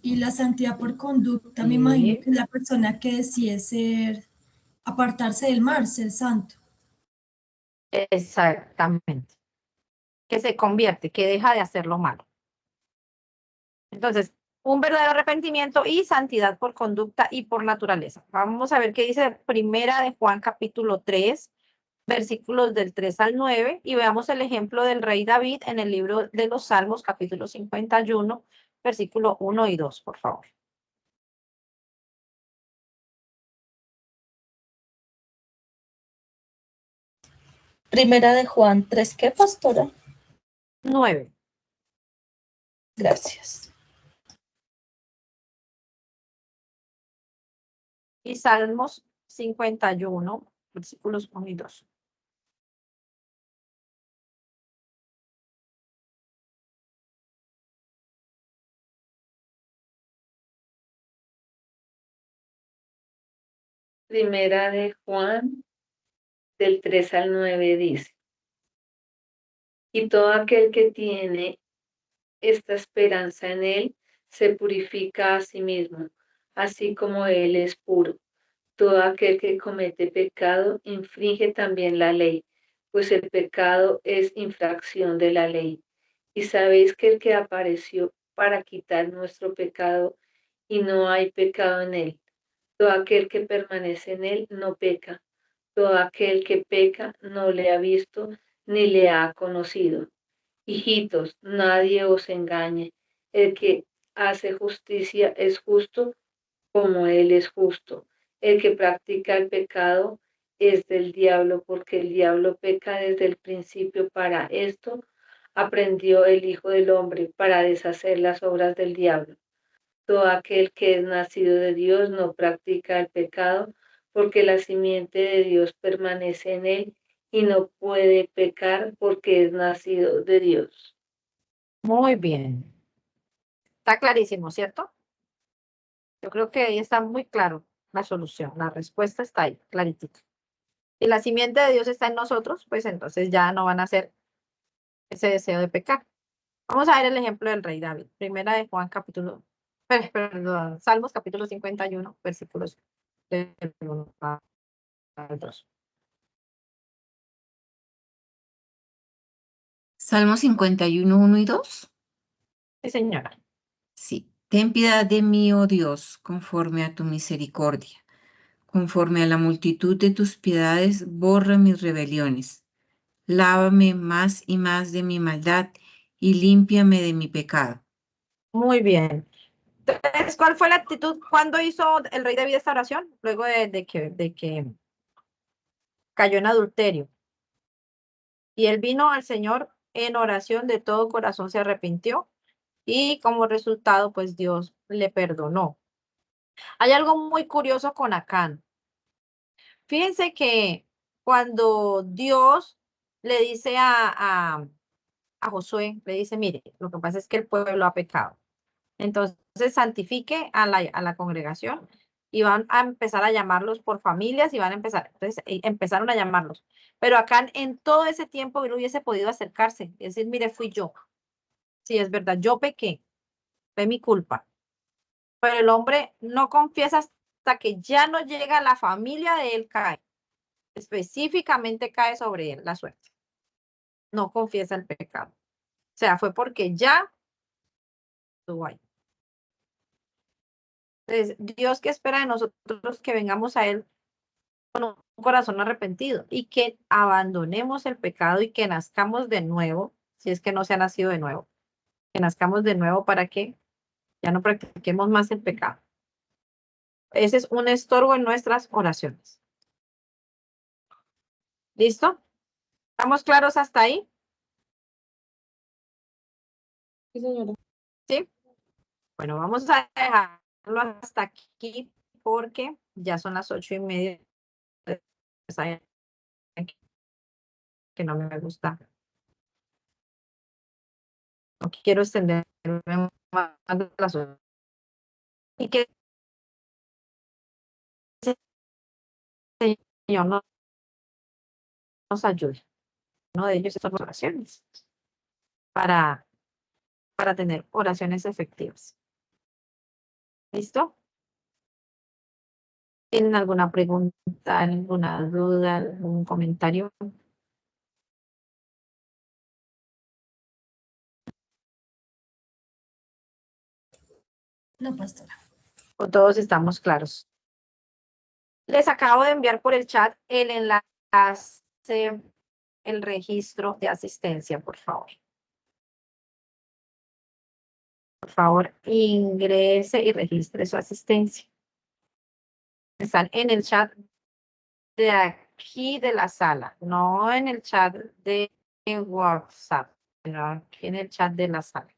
Y la santidad por conducta, me imagino que es la persona que decide apartarse del mal, ser santo. Exactamente. Que se convierte, que deja de hacer lo malo. Entonces, un verdadero arrepentimiento y santidad por conducta y por naturaleza. Vamos a ver qué dice Primera de Juan capítulo 3, versículos del 3 al 9, y veamos el ejemplo del rey David en el libro de los Salmos, capítulo 51, versículo 1 y 2, por favor. Primera de Juan 3, ¿qué, pastora? 9. Gracias. Y Salmos 51, versículos 1 y 2. Primera de Juan, del 3 al 9 dice, y todo aquel que tiene esta esperanza en él se purifica a sí mismo, así como él es puro. Todo aquel que comete pecado infringe también la ley, pues el pecado es infracción de la ley. Y sabéis que el que apareció para quitar nuestro pecado, y no hay pecado en él. Todo aquel que permanece en él no peca. Todo aquel que peca no le ha visto ni le ha conocido. Hijitos, nadie os engañe. El que hace justicia es justo como él es justo. El que practica el pecado es del diablo, porque el diablo peca desde el principio. Para esto aprendió el Hijo del Hombre, para deshacer las obras del diablo. Todo aquel que es nacido de Dios no practica el pecado, porque la simiente de Dios permanece en él y no puede pecar porque es nacido de Dios. Muy bien. Está clarísimo, ¿cierto? Yo creo que ahí está muy claro la solución. La respuesta está ahí, clarita. Si la simiente de Dios está en nosotros, pues entonces ya no van a hacer ese deseo de pecar. Vamos a ver el ejemplo del rey David. Primera de Juan capítulo, perdón, Salmos capítulo 51, versículos del 1 al 2. Salmo 51, 1 y 2. Sí, señora. Sí. Ten piedad de mí, oh Dios, conforme a tu misericordia. Conforme a la multitud de tus piedades, borra mis rebeliones. Lávame más y más de mi maldad y límpiame de mi pecado. Muy bien. Entonces, ¿cuál fue la actitud cuando hizo el rey David esta oración? Luego de que cayó en adulterio. Y él vino al Señor en oración, de todo corazón se arrepintió y como resultado, pues Dios le perdonó. Hay algo muy curioso con Acán. Fíjense que cuando Dios le dice a Josué, le dice, mire, lo que pasa es que el pueblo ha pecado. Entonces, santifique a la congregación y van a empezar a llamarlos por familias y van a empezar. Entonces, empezaron a llamarlos. Pero acá en todo ese tiempo él hubiese podido acercarse y decir, mire, fui yo. Sí, es verdad, yo pequé, fue mi culpa. Pero el hombre no confiesa hasta que ya no llega la familia de él cae. Específicamente cae sobre él la suerte. No confiesa el pecado. O sea, fue porque ya estuvo ahí. Entonces, Dios que espera de nosotros que vengamos a Él con un corazón arrepentido y que abandonemos el pecado y que nazcamos de nuevo, si es que no se ha nacido de nuevo, que nazcamos de nuevo para que ya no practiquemos más el pecado. Ese es un estorbo en nuestras oraciones. ¿Listo? ¿Estamos claros hasta ahí? Sí, señora. ¿Sí? Bueno, vamos a dejarlo hasta aquí porque ya son las 8:30. Que no me gusta. No quiero extenderme más de las 8. Y que el Señor nos ayude. Uno de ellos son oraciones para tener oraciones efectivas. ¿Listo? ¿Tienen alguna pregunta, alguna duda, algún comentario? No, pastora. ¿O todos estamos claros? Les acabo de enviar por el chat el enlace, el registro de asistencia, por favor. Por favor, ingrese y registre su asistencia. Están en el chat de aquí de la sala, no en el chat de WhatsApp, será aquí en el chat de la sala.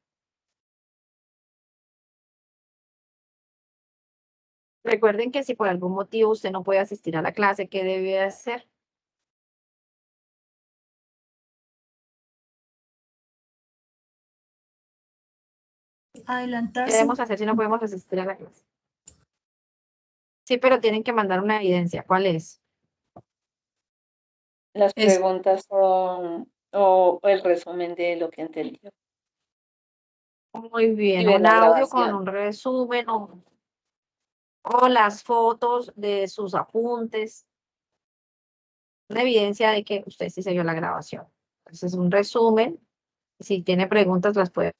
Recuerden que si por algún motivo usted no puede asistir a la clase, ¿qué debe hacer? ¿Qué Adelantarse. debemos hacer si no podemos asistir a la clase? Sí, pero tienen que mandar una evidencia. ¿Cuál es? Las Es- preguntas o el resumen de lo que entendió. Muy bien, Y ver un la audio con grabación. un resumen o las fotos de sus apuntes. Una evidencia de que usted sí se vio la grabación. Entonces, un resumen. Si tiene preguntas, las puede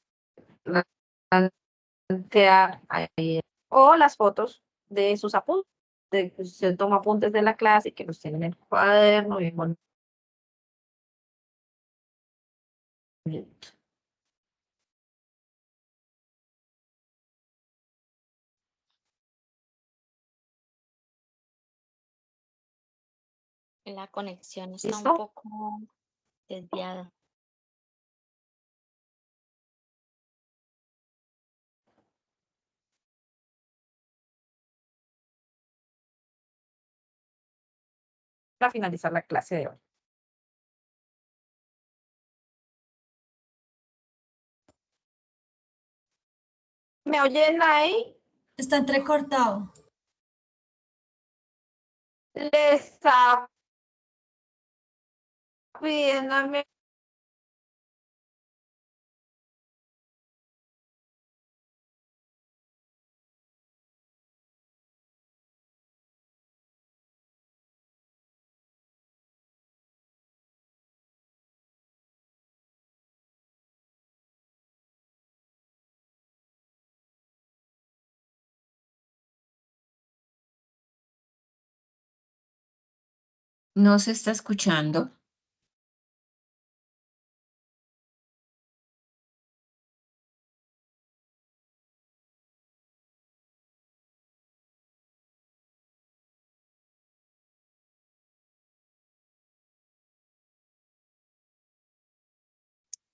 plantear ahí. O las fotos de sus apuntes. De que usted toma apuntes de la clase y que los tiene en el cuaderno y bonito. La conexión está ¿Listo? un poco desviada. Para finalizar la clase de hoy. ¿Me oyen ahí? Está entrecortado. Le está pidiendo a mi No se está escuchando.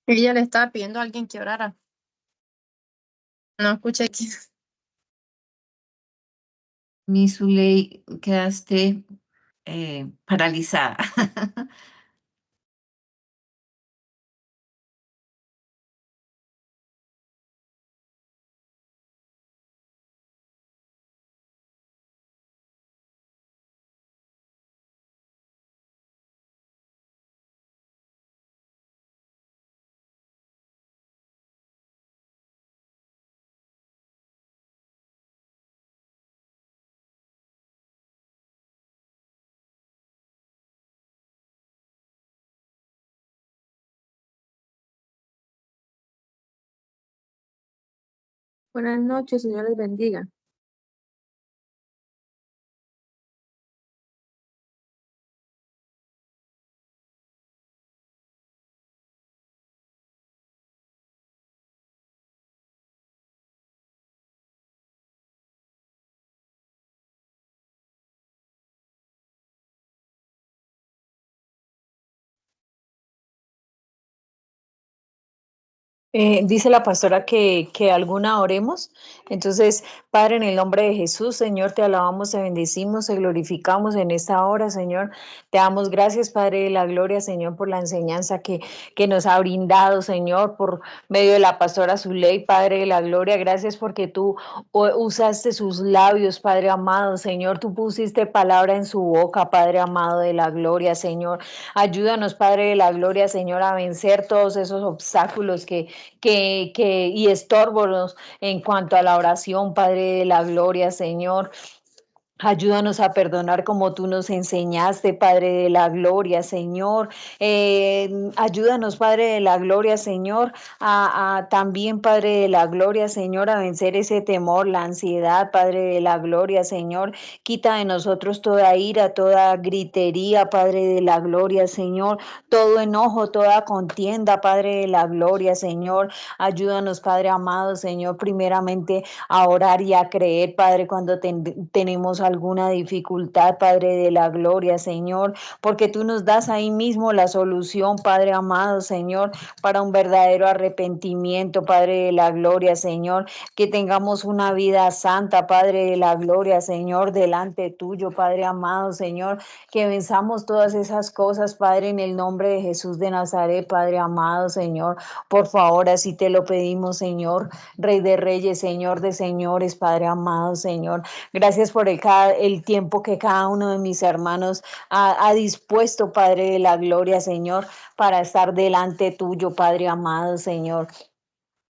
Ella le estaba pidiendo a alguien que orara. No escuché quién. Mi Zuley, quedaste paralizada. Buenas noches, Señor les bendiga. Dice la pastora que alguna oremos. Entonces, Padre, en el nombre de Jesús, Señor, te alabamos, te bendecimos, te glorificamos en esta hora, Señor. Te damos gracias, Padre de la gloria, Señor, por la enseñanza que nos ha brindado, Señor, por medio de la pastora Zuley, Padre de la gloria. Gracias porque tú usaste sus labios, Padre amado, Señor. Tú pusiste palabra en su boca, Padre amado de la gloria, Señor. Ayúdanos, Padre de la gloria, Señor, a vencer todos esos obstáculos y estórbos en cuanto a la oración, Padre de la gloria, Señor. Ayúdanos a perdonar como tú nos enseñaste, Padre de la gloria, Señor. Ayúdanos, Padre de la gloria, Señor, a también, Padre de la gloria, Señor, a vencer ese temor, la ansiedad, Padre de la gloria, Señor. Quita de nosotros toda ira, toda gritería, Padre de la gloria, Señor. Todo enojo, toda contienda, Padre de la gloria, Señor. Ayúdanos, Padre amado, Señor, primeramente a orar y a creer, Padre, cuando tenemos alguna dificultad, Padre de la gloria, Señor, porque tú nos das ahí mismo la solución, Padre amado, Señor, para un verdadero arrepentimiento, Padre de la gloria, Señor, que tengamos una vida santa, Padre de la gloria, Señor, delante tuyo, Padre amado, Señor, que venzamos todas esas cosas, Padre, en el nombre de Jesús de Nazaret, Padre amado, Señor, por favor, así te lo pedimos, Señor, Rey de Reyes, Señor de Señores, Padre amado, Señor, gracias por el tiempo que cada uno de mis hermanos ha dispuesto, Padre de la gloria, Señor, para estar delante tuyo, Padre amado, Señor.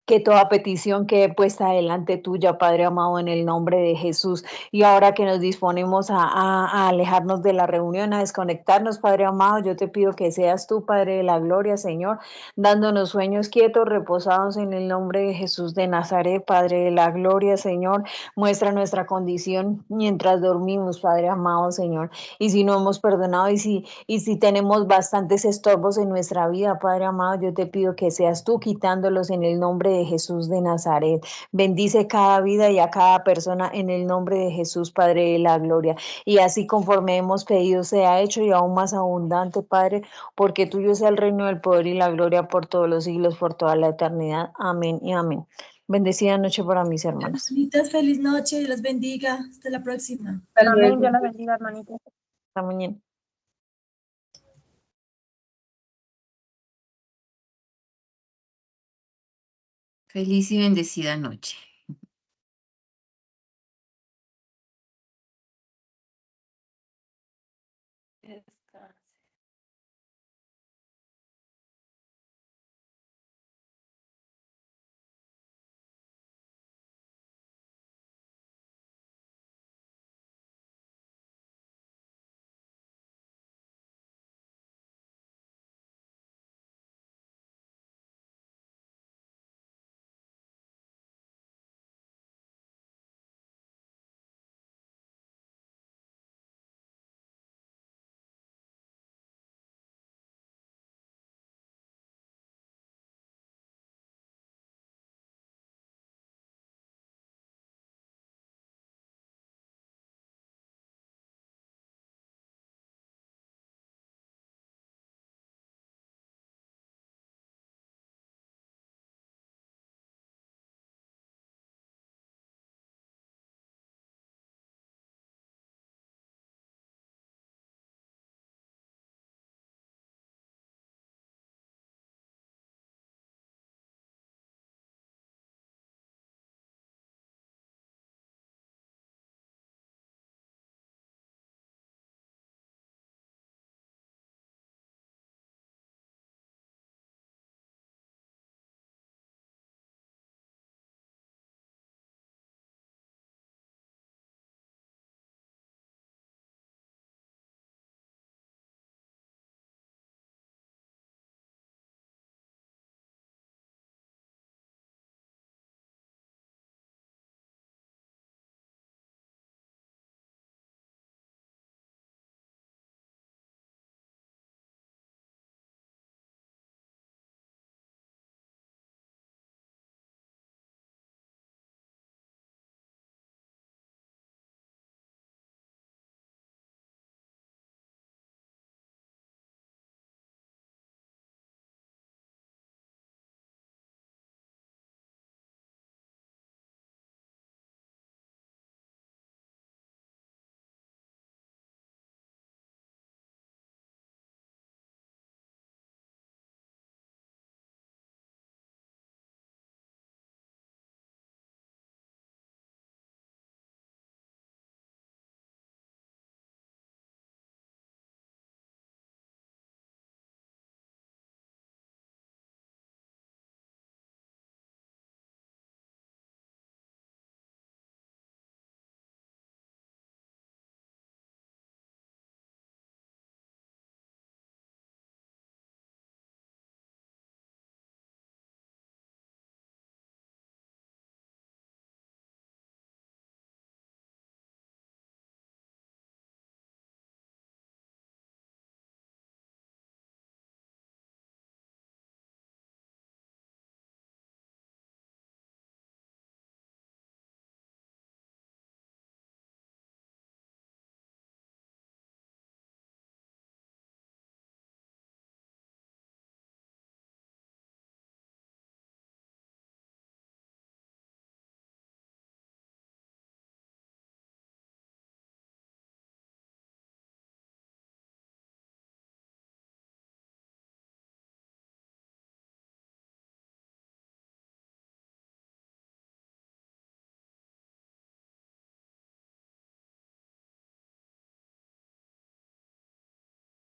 Que toda petición quede puesta delante tuya, Padre amado, en el nombre de Jesús. Y ahora que nos disponemos a alejarnos de la reunión, a desconectarnos, Padre amado, yo te pido que seas tú, Padre de la gloria, Señor, dándonos sueños quietos, reposados en el nombre de Jesús de Nazaret, Padre de la gloria, Señor. Muestra nuestra condición mientras dormimos, Padre amado, Señor. Y si no hemos perdonado y si tenemos bastantes estorbos en nuestra vida, Padre amado, yo te pido que seas tú quitándolos en el nombre de Jesús de Nazaret. Bendice cada vida y a cada persona en el nombre de Jesús, Padre de la gloria. Y así conforme hemos pedido sea hecho y aún más abundante, Padre, porque tuyo es el reino, el poder y la gloria por todos los siglos, por toda la eternidad. Amén y amén. Bendecida noche para mis hermanos. Hermanitas, feliz noche, Dios los bendiga. Hasta la próxima. Amén, Dios la bendiga, hermanita. Hasta mañana. Feliz y bendecida noche. Descansa.